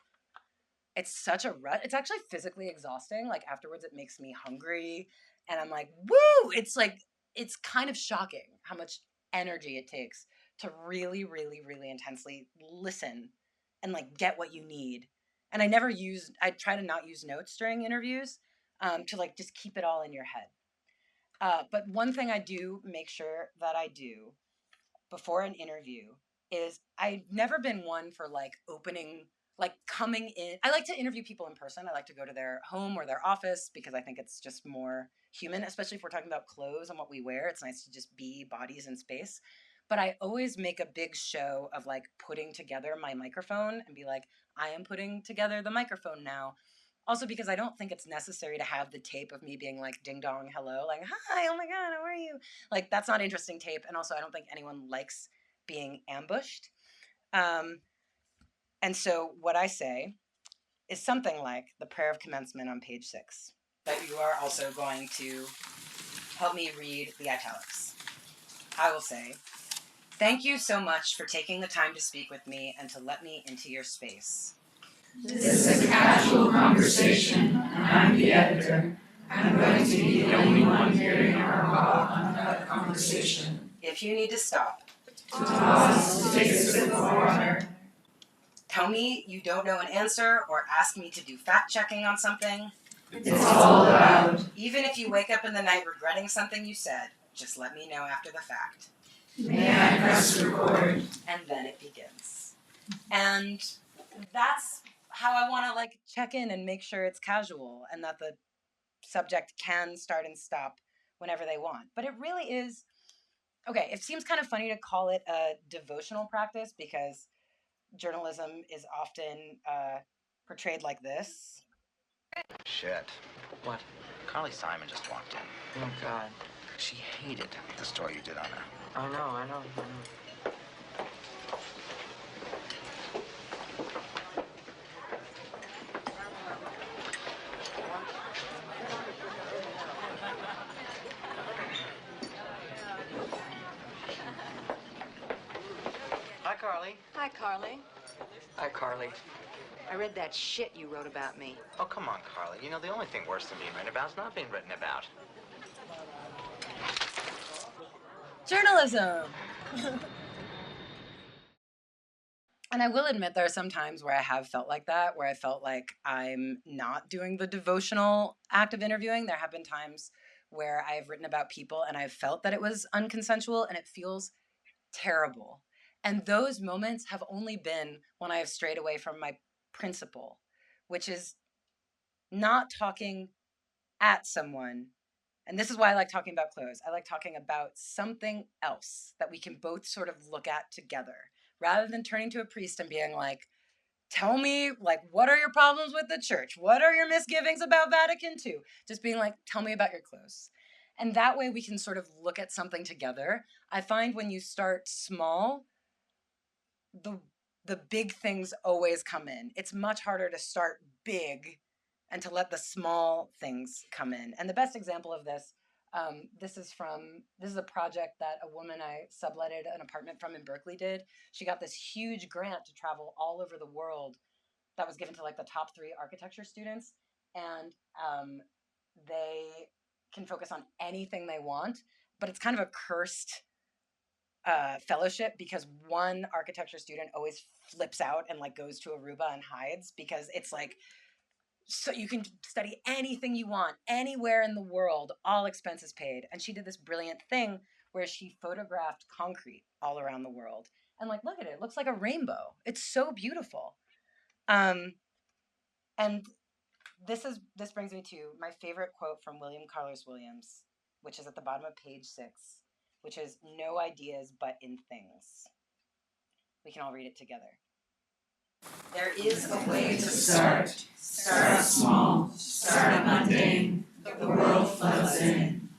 it's such a rut. It's actually physically exhausting. Like afterwards, it makes me hungry. And I'm like, woo! It's like, it's kind of shocking how much energy it takes to really, really, really intensely listen and like get what you need. And I try to not use notes during interviews to like just keep it all in your head. But one thing I do make sure that I do before an interview is I've never been one for like coming in. I like to interview people in person. I like to go to their home or their office because I think it's just more human, especially if we're talking about clothes and what we wear. It's nice to just be bodies in space. But I always make a big show of like putting together my microphone and be like, I am putting together the microphone now. Also because I don't think it's necessary to have the tape of me being like ding dong hello, like hi, oh my God, how are you? Like that's not interesting tape. And also I don't think anyone likes being ambushed. And so what I say is something like the prayer of commencement on page 6, but you are also going to help me read the italics. I will say, thank you so much for taking the time to speak with me and to let me into your space. This is a casual conversation, and I'm the editor. I'm going to be the only one hearing our uncut conversation. If you need to stop, To pause, to take a sip of water. Tell me you don't know an answer or ask me to do fact checking on something. It's all allowed. Even if you wake up in the night regretting something you said, just let me know after the fact. May I press record? And then it begins. And that's how I want to like check in and make sure it's casual and that the subject can start and stop whenever they want. But it really is Okay, it seems kind of funny to call it a devotional practice because journalism is often portrayed like this. Shit. What? Carly Simon just walked in. Oh, God. She hated the story you did on her. I know. Hi, Carly. Hi, Carly. Hi, Carly. I read that shit you wrote about me. Oh, come on, Carly. You know, the only thing worse than being written about is not being written about. Journalism! And I will admit there are some times where I have felt like that, where I felt like I'm not doing the devotional act of interviewing. There have been times where I've written about people and I've felt that it was unconsensual and it feels terrible. And those moments have only been when I have strayed away from my principle, which is not talking at someone. And this is why I like talking about clothes. I like talking about something else that we can both sort of look at together, rather than turning to a priest and being like, tell me, like, what are your problems with the church? What are your misgivings about Vatican II? Just being like, tell me about your clothes. And that way we can sort of look at something together. I find when you start small, the big things always come in. It's much harder to start big and to let the small things come in. And the best example of this, this is a project that a woman I subletted an apartment from in Berkeley did. She got this huge grant to travel all over the world that was given to like the top 3 architecture students. And they can focus on anything they want, but it's kind of a cursed fellowship because one architecture student always flips out and like goes to Aruba and hides because it's like, so you can study anything you want anywhere in the world, all expenses paid. And she did this brilliant thing where she photographed concrete all around the world and like, look at it, it looks like a rainbow. It's so beautiful. And this brings me to my favorite quote from William Carlos Williams, which is at the bottom of page 6, which is no ideas but in things. We can all read it together. There is a way to start. Start small. Start mundane. The world floods in.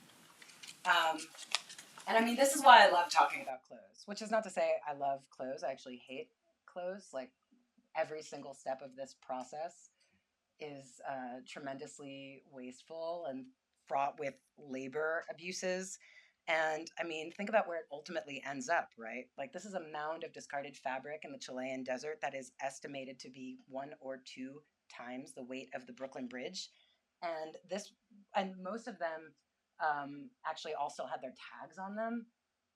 And I mean, this is why I love talking about clothes, which is not to say I love clothes. I actually hate clothes. Like every single step of this process is tremendously wasteful and fraught with labor abuses. And I mean, think about where it ultimately ends up, right? Like this is a mound of discarded fabric in the Chilean desert that is estimated to be 1 or 2 times the weight of the Brooklyn Bridge. And most of them actually also had their tags on them.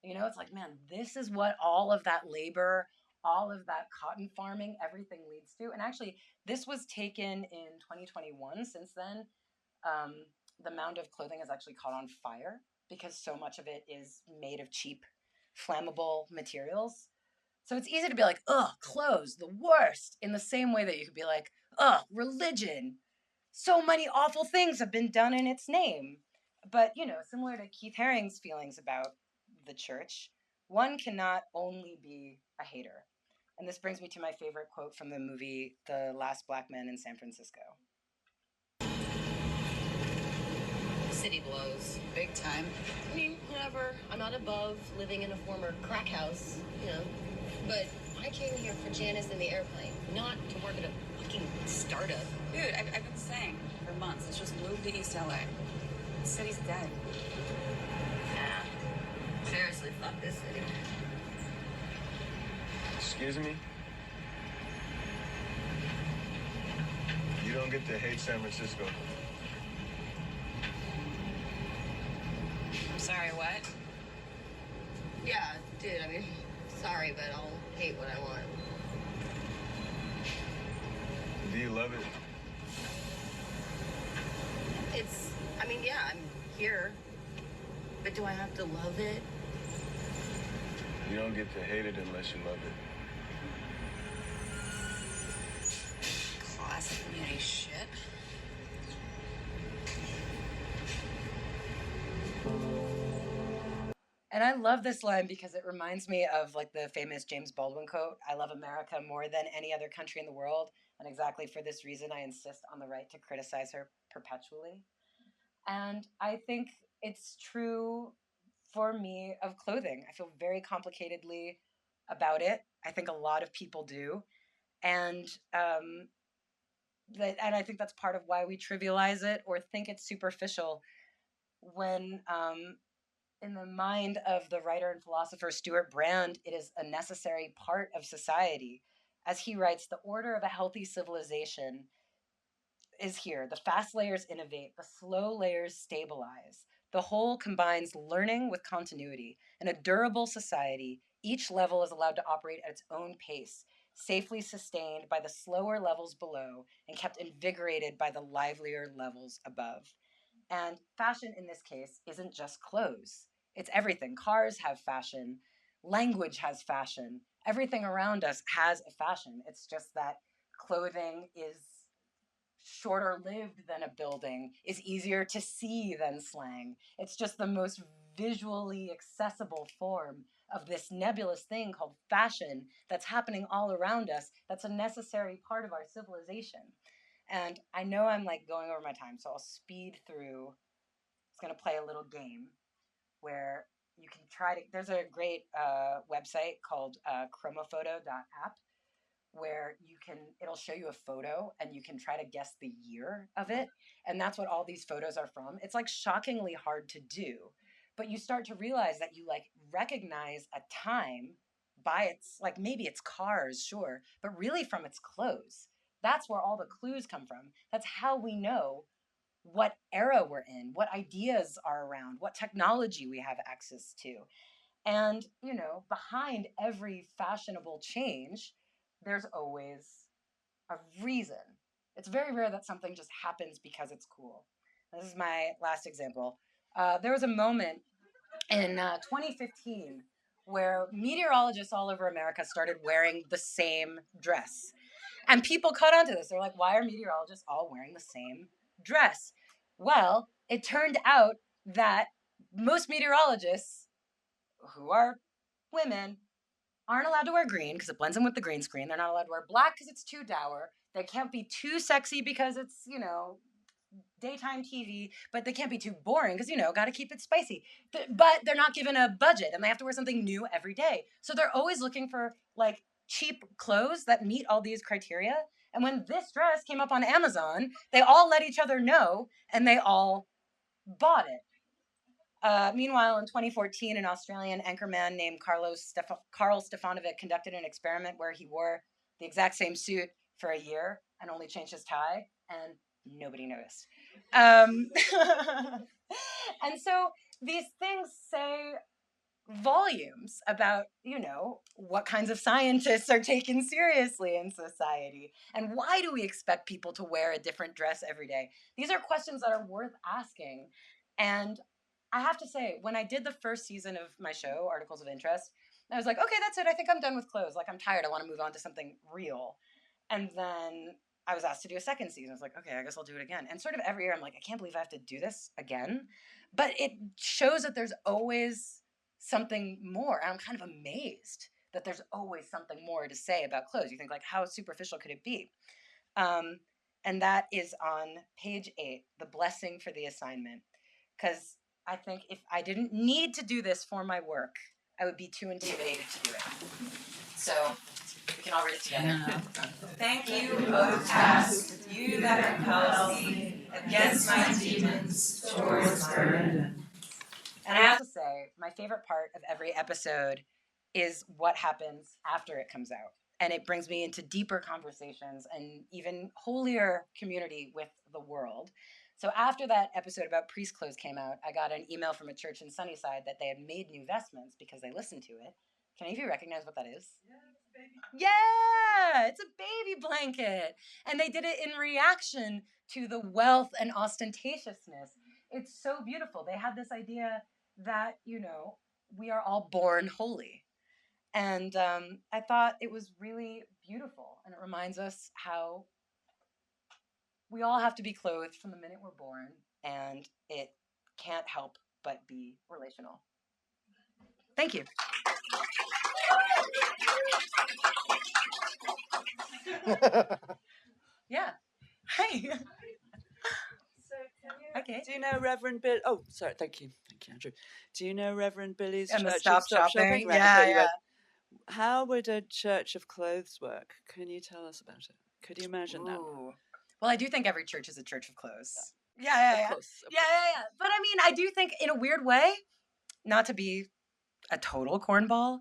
You know, it's like, man, this is what all of that labor, all of that cotton farming, everything leads to. And actually, this was taken in 2021. Since then, the mound of clothing has actually caught on fire because so much of it is made of cheap, flammable materials. So it's easy to be like, ugh, clothes, the worst, in the same way that you could be like, ugh, religion. So many awful things have been done in its name. But, you know, similar to Keith Haring's feelings about the church, one cannot only be a hater. And this brings me to my favorite quote from the movie The Last Black Man in San Francisco. The city blows. Big time. I mean, whatever. I'm not above living in a former crack house, you know. But I came here for Janice in the airplane, not to work at a fucking startup. Dude, I've been saying for months, let's just move to East LA. The city's dead. Yeah. Seriously, fuck this city. Excuse me? You don't get to hate San Francisco. I'm sorry, what? Yeah, dude, I mean, sorry, but I'll hate what I want. Do you love it? I mean, yeah, I'm here. But do I have to love it? You don't get to hate it unless you love it. Classic community shit. And I love this line because it reminds me of like the famous James Baldwin quote, "I love America more than any other country in the world, and exactly for this reason I insist on the right to criticize her perpetually." And I think it's true for me of clothing. I feel very complicatedly about it. I think a lot of people do. And and I think that's part of why we trivialize it or think it's superficial when in the mind of the writer and philosopher Stuart Brand, it is a necessary part of society. As he writes, the order of a healthy civilization is here. The fast layers innovate, the slow layers stabilize. The whole combines learning with continuity. In a durable society, each level is allowed to operate at its own pace, safely sustained by the slower levels below and kept invigorated by the livelier levels above. And fashion in this case isn't just clothes, it's everything. Cars have fashion, language has fashion, everything around us has a fashion. It's just that clothing is shorter lived than a building, is easier to see than slang. It's just the most visually accessible form of this nebulous thing called fashion that's happening all around us, that's a necessary part of our civilization. And I know I'm like going over my time, so I'll speed through. It's going to play a little game where you can try to. There's a great website called chromaphoto.app where you can, it'll show you a photo and you can try to guess the year of it. And that's what all these photos are from. It's like shockingly hard to do, but you start to realize that you like recognize a time by its, like maybe it's cars, sure, but really from its clothes. That's where all the clues come from. That's how we know what era we're in, what ideas are around, what technology we have access to. And, you know, behind every fashionable change, there's always a reason. It's very rare that something just happens because it's cool. This is my last example. There was a moment in 2015 where meteorologists all over America started wearing the same dress. And people caught on to this. They're like, why are meteorologists all wearing the same dress? Well, it turned out that most meteorologists, who are women, aren't allowed to wear green because it blends in with the green screen. They're not allowed to wear black because it's too dour. They can't be too sexy because it's, you know, daytime TV, but they can't be too boring because, you know, got to keep it spicy. But they're not given a budget and they have to wear something new every day. So they're always looking for like cheap clothes that meet all these criteria. And when this dress came up on Amazon, they all let each other know and they all bought it. Meanwhile, in 2014, an Australian anchorman named Carl Stefanovic conducted an experiment where he wore the exact same suit for a year and only changed his tie, and nobody noticed. And so these things say volumes about, you know, what kinds of scientists are taken seriously in society and why do we expect people to wear a different dress every day. These are questions that are worth asking. And I have to say, when I did the first season of my show, Articles of Interest, I was like, okay, that's it. I think I'm done with clothes. Like, I'm tired. I want to move on to something real. And then I was asked to do a second season. I was like, okay, I guess I'll do it again. And sort of every year, I'm like, I can't believe I have to do this again. But it shows that there's always something more. And I'm kind of amazed that there's always something more to say about clothes. You think, like, how superficial could it be? And that is on page 8, the blessing for the assignment. Because I think if I didn't need to do this for my work, I would be too intimidated to do it. So we can all read it together. Yeah. Thank you, O task, you that compels me against my demons towards burden. And I have to say, my favorite part of every episode is what happens after it comes out. And it brings me into deeper conversations and even holier community with the world. So after that episode about priest clothes came out, I got an email from a church in Sunnyside that they had made new vestments because they listened to it. Can any of you recognize what that is? Yeah, it's a baby blanket. And they did it in reaction to the wealth and ostentatiousness. It's so beautiful. They had this idea that, you know, we are all born holy. And I thought it was really beautiful. And it reminds us how we all have to be clothed from the minute we're born. And it can't help but be relational. Thank you. Yeah. Hi. Okay. Do you know Reverend Bill? Oh, sorry. Thank you, Andrew. Do you know Reverend Billy's And the Church stop of Stop shopping? Right, I Yeah, thought you yeah. would. How would a church of clothes work? Can you tell us about it? Could you imagine that? Ooh. Well, I do think every church is a church of clothes. Yeah. Of course. Yeah. But I mean, I do think in a weird way, not to be a total cornball,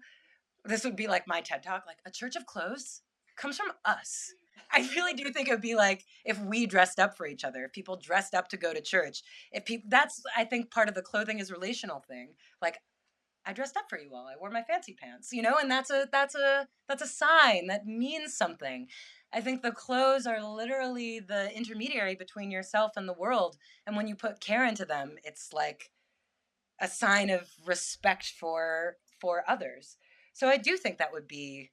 this would be like my TED Talk, like a church of clothes comes from us. I really do think it would be like if we dressed up for each other, if people dressed up to go to church, if people, that's, I think part of the clothing is relational thing. Like I dressed up for you all. I wore my fancy pants, and that's a sign that means something. I think the clothes are literally the intermediary between yourself and the world. And when you put care into them, it's like a sign of respect for others. So I do think that would be,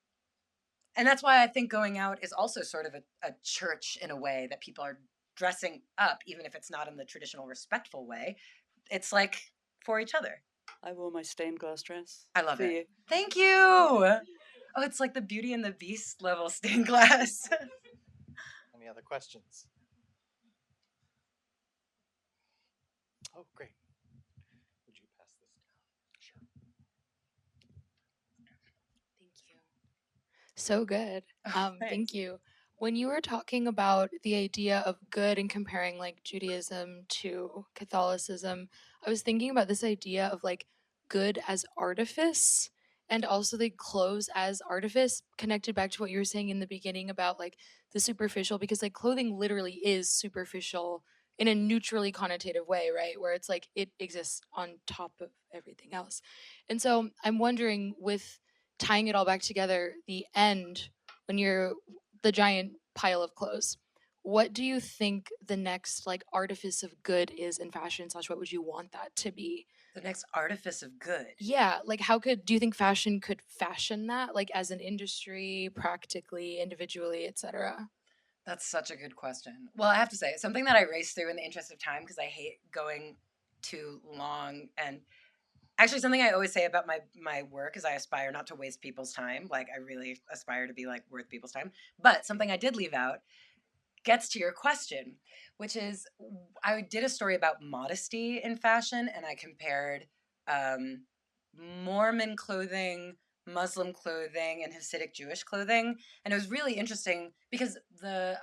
and that's why I think going out is also sort of a church in a way, that people are dressing up, even if it's not in the traditional respectful way. It's like for each other. I wore my stained glass dress. I love for it. You. Thank you. Oh, it's like the Beauty and the Beast level stained glass. Any other questions? Oh, great. Would you pass this down? Sure. Thank you. So good. Thank you. When you were talking about the idea of good and comparing like Judaism to Catholicism, I was thinking about this idea of like good as artifice and also the clothes as artifice, connected back to what you were saying in the beginning about like the superficial, because like clothing literally is superficial in a neutrally connotative way, right? Where it's like it exists on top of everything else. And so I'm wondering, with tying it all back together, the end, when you're the giant pile of clothes, what do you think the next like artifice of good is in fashion / what would you want that to be? The next artifice of good. Yeah, like do you think fashion could fashion that, like as an industry, practically, individually, etc.? That's such a good question. Well, I have to say, something that I raced through in the interest of time, because I hate going too long, and actually something I always say about my work is I aspire not to waste people's time. Like I really aspire to be like worth people's time. But something I did leave out gets to your question, which is I did a story about modesty in fashion, and I compared Mormon clothing, Muslim clothing, and Hasidic Jewish clothing. And it was really interesting because the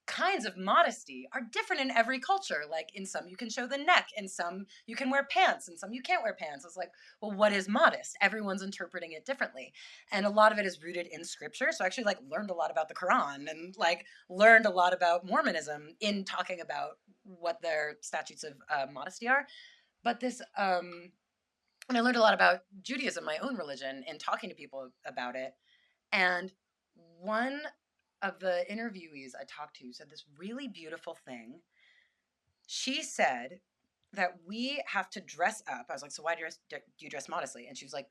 kinds of modesty are different in every culture. Like in some you can show the neck, in some you can wear pants, and some you can't wear pants. It's like, well, what is modest? Everyone's interpreting it differently. And a lot of it is rooted in scripture. So I actually like learned a lot about the Quran, and like learned a lot about Mormonism in talking about what their statutes of modesty are. But this and I learned a lot about Judaism, my own religion, in talking to people about it. And one of the interviewees I talked to said this really beautiful thing. She said that we have to dress up. I was like, so why do you dress modestly? And she was like,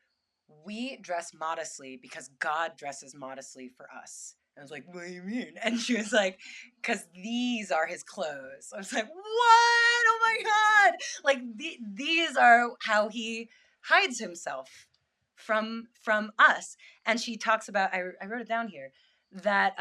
we dress modestly because God dresses modestly for us. I was like, what do you mean? And she was like, because these are his clothes. I was like, what? Oh my God. Like these are how he hides himself from us. And she talks about, I wrote it down here, that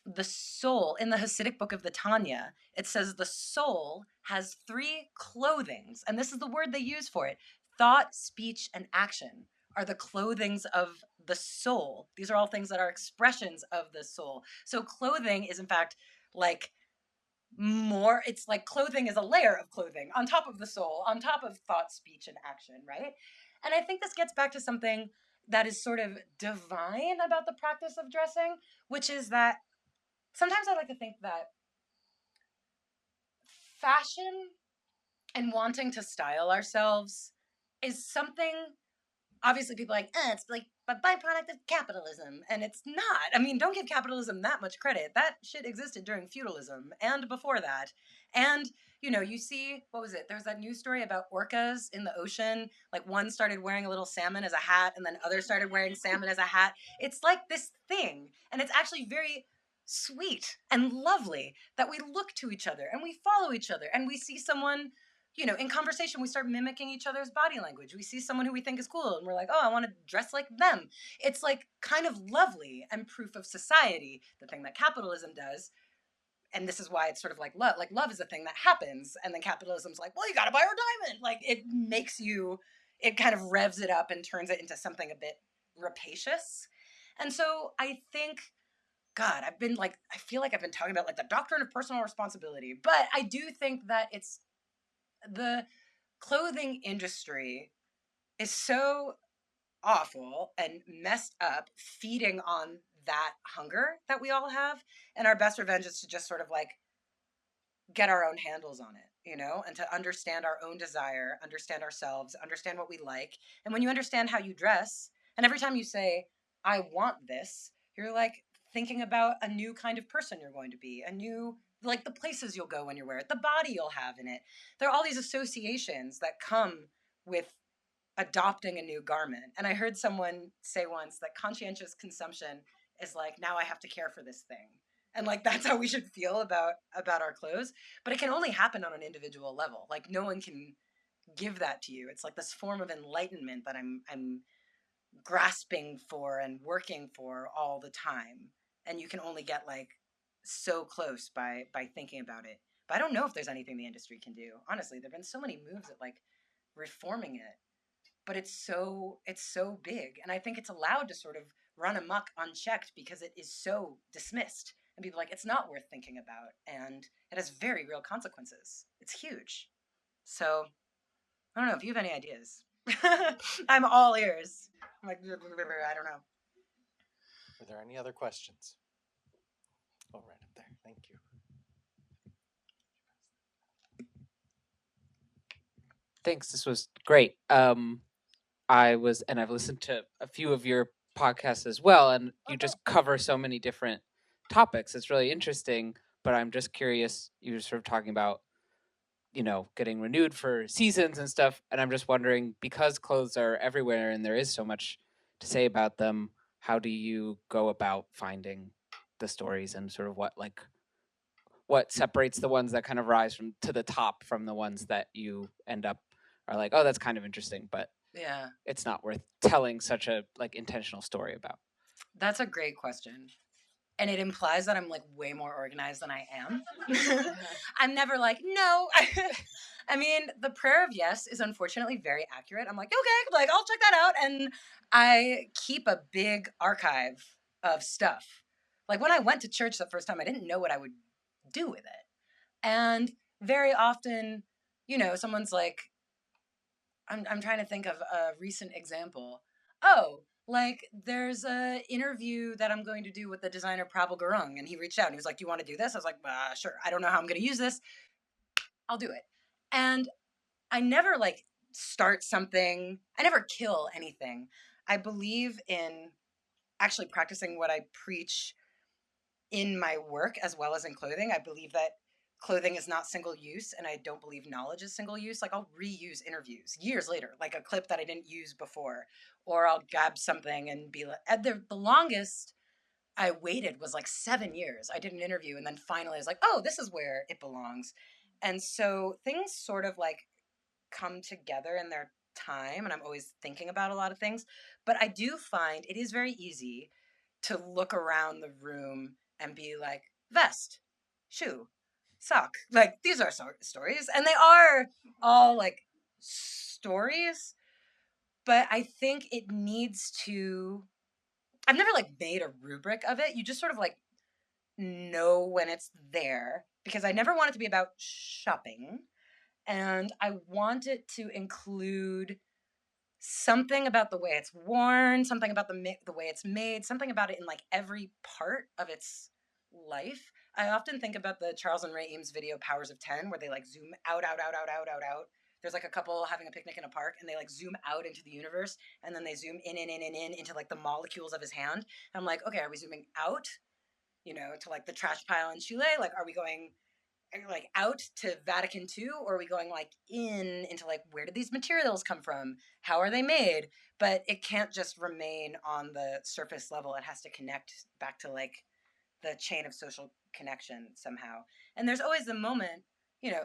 the soul, in the Hasidic book of the Tanya, it says the soul has 3 clothings, and this is the word they use for it. Thought, speech, and action are the clothings of the soul. These are all things that are expressions of the soul. So clothing is in fact like more, it's like clothing is a layer of clothing on top of the soul, on top of thought, speech, and action, right? And I think this gets back to something that is sort of divine about the practice of dressing, which is that sometimes I like to think that fashion and wanting to style ourselves is something, obviously people are like, it's like a byproduct of capitalism. And it's not. I mean, don't give capitalism that much credit. That shit existed during feudalism and before that. And, you see, what was it? There's that news story about orcas in the ocean. Like one started wearing a little salmon as a hat, and then others started wearing salmon as a hat. It's like this thing. And it's actually very sweet and lovely that we look to each other and we follow each other and we see someone you know, in conversation, we start mimicking each other's body language. We see someone who we think is cool and we're like, oh, I want to dress like them. It's like kind of lovely and proof of society, the thing that capitalism does. And this is why it's sort of like love is a thing that happens. And then capitalism's like, well, you got to buy our diamond. Like it makes you, it kind of revs it up and turns it into something a bit rapacious. And so I think, God, I feel like I've been talking about like the doctrine of personal responsibility, but I do think that it's the clothing industry is so awful and messed up, feeding on that hunger that we all have. And our best revenge is to just sort of like get our own handles on it, you know, and to understand our own desire, understand ourselves, understand what we like. And when you understand how you dress, and every time you say, I want this, you're like thinking about a new kind of person you're going to be, a new, like the places you'll go when you wear it, the body you'll have in it. There are all these associations that come with adopting a new garment. And I heard someone say once that conscientious consumption is like, now I have to care for this thing. And like that's how we should feel about our clothes. But it can only happen on an individual level. Like no one can give that to you. It's like this form of enlightenment that I'm grasping for and working for all the time. And you can only get like so close by thinking about it. But I don't know if there's anything the industry can do. Honestly, there've been so many moves at like reforming it. But it's so big. And I think it's allowed to sort of run amok unchecked because it is so dismissed. And people are like, it's not worth thinking about. And it has very real consequences. It's huge. So I don't know if you have any ideas. I'm all ears. I'm like, I don't know. Are there any other questions? Oh, right up there. Thank you. Thanks. This was great. I've listened to a few of your podcasts as well, and you just cover so many different topics. It's really interesting, but I'm just curious. You were sort of talking about, you know, getting renewed for seasons and stuff, and I'm just wondering, because clothes are everywhere and there is so much to say about them, how do you go about finding the stories and sort of what separates the ones that kind of rise from to the top from the ones that you end up are like, oh, that's kind of interesting, but yeah, it's not worth telling such a like intentional story about? That's a great question. And it implies that I'm like way more organized than I am. I'm never like, no. I mean, the prayer of yes is unfortunately very accurate. I'm like, okay, like I'll check that out. And I keep a big archive of stuff. Like when I went to church the first time, I didn't know what I would do with it. And very often, you know, someone's like, I'm trying to think of a recent example. Oh, like there's a interview that I'm going to do with the designer Prabal Gurung, and he reached out and he was like, do you want to do this? I was like, sure. I don't know how I'm going to use this. I'll do it. And I never like start something. I never kill anything. I believe in actually practicing what I preach in my work as well as in clothing. I believe that clothing is not single use, and I don't believe knowledge is single use. Like I'll reuse interviews years later, like a clip that I didn't use before, or I'll grab something and be like, the longest I waited was like 7 years. I did an interview and then finally I was like, oh, this is where it belongs. And so things sort of like come together in their time, and I'm always thinking about a lot of things. But I do find it is very easy to look around the room and be like, vest, shoe, sock. Like these are stories, and they are all like stories. But I think it needs to, I've never like made a rubric of it. You just sort of like know when it's there, because I never want it to be about shopping. And I want it to include something about the way it's worn, something about the way it's made, something about it in like every part of its life. I often think about the Charles and Ray Eames video Powers of 10, where they like zoom out. There's like a couple having a picnic in a park, and they like zoom out into the universe, and then they zoom in into like the molecules of his hand. And I'm like, okay, are we zooming out, you know, to like the trash pile in Chile? Like, are we going like out to Vatican II, or are we going like into like, where did these materials come from? How are they made? But it can't just remain on the surface level. It has to connect back to like the chain of social connection somehow. And there's always the moment,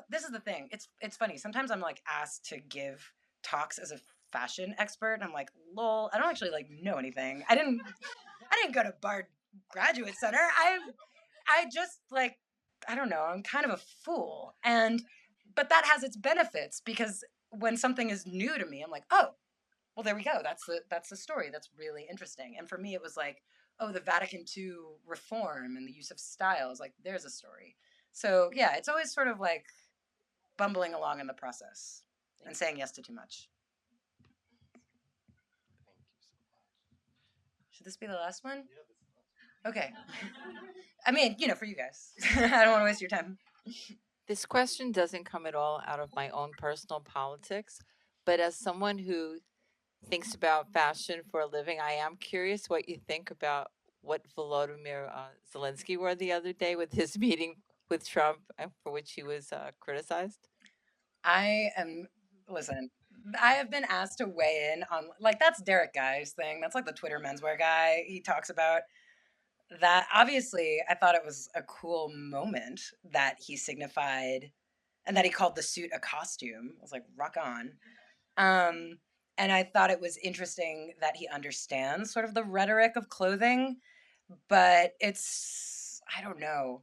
this is the thing. It's funny. Sometimes I'm like asked to give talks as a fashion expert. And I'm like, lol, I don't actually like know anything. I didn't go to Bard Graduate Center. I just like, I don't know, I'm kind of a fool. But that has its benefits because when something is new to me, I'm like, oh, well, there we go. That's the story. That's really interesting. And for me, it was like, oh, the Vatican II reform and the use of styles. Like, there's a story. So yeah, it's always sort of like bumbling along in the process and saying yes to too much. Should this be the last one? Okay. I mean, for you guys. I don't want to waste your time. This question doesn't come at all out of my own personal politics, but as someone who thinks about fashion for a living, I am curious what you think about what Volodymyr Zelensky wore the other day with his meeting with Trump, for which he was criticized. Listen, I have been asked to weigh in on, like, that's Derek Guy's thing. That's like the Twitter menswear guy. He talks about that. Obviously, I thought it was a cool moment that he signified and that he called the suit a costume. I was like, rock on. And I thought it was interesting that he understands sort of the rhetoric of clothing, but I don't know.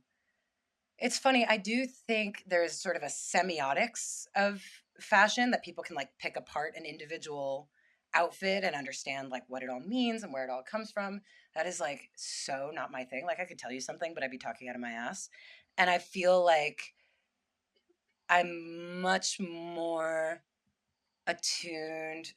It's funny. I do think there's sort of a semiotics of fashion that people can like pick apart an individual outfit and understand like what it all means and where it all comes from. That is like so not my thing. Like I could tell you something, but I'd be talking out of my ass. And I feel like I'm much more attuned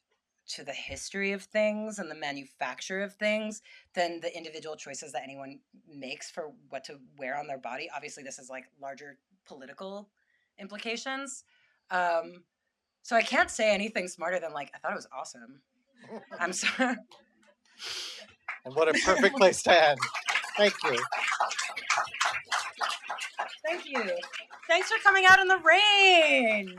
to the history of things and the manufacture of things than the individual choices that anyone makes for what to wear on their body. Obviously, this is like larger political implications. So I can't say anything smarter than like, I thought it was awesome. I'm sorry. And what a perfect place to end. Thank you. Thank you. Thanks for coming out in the rain.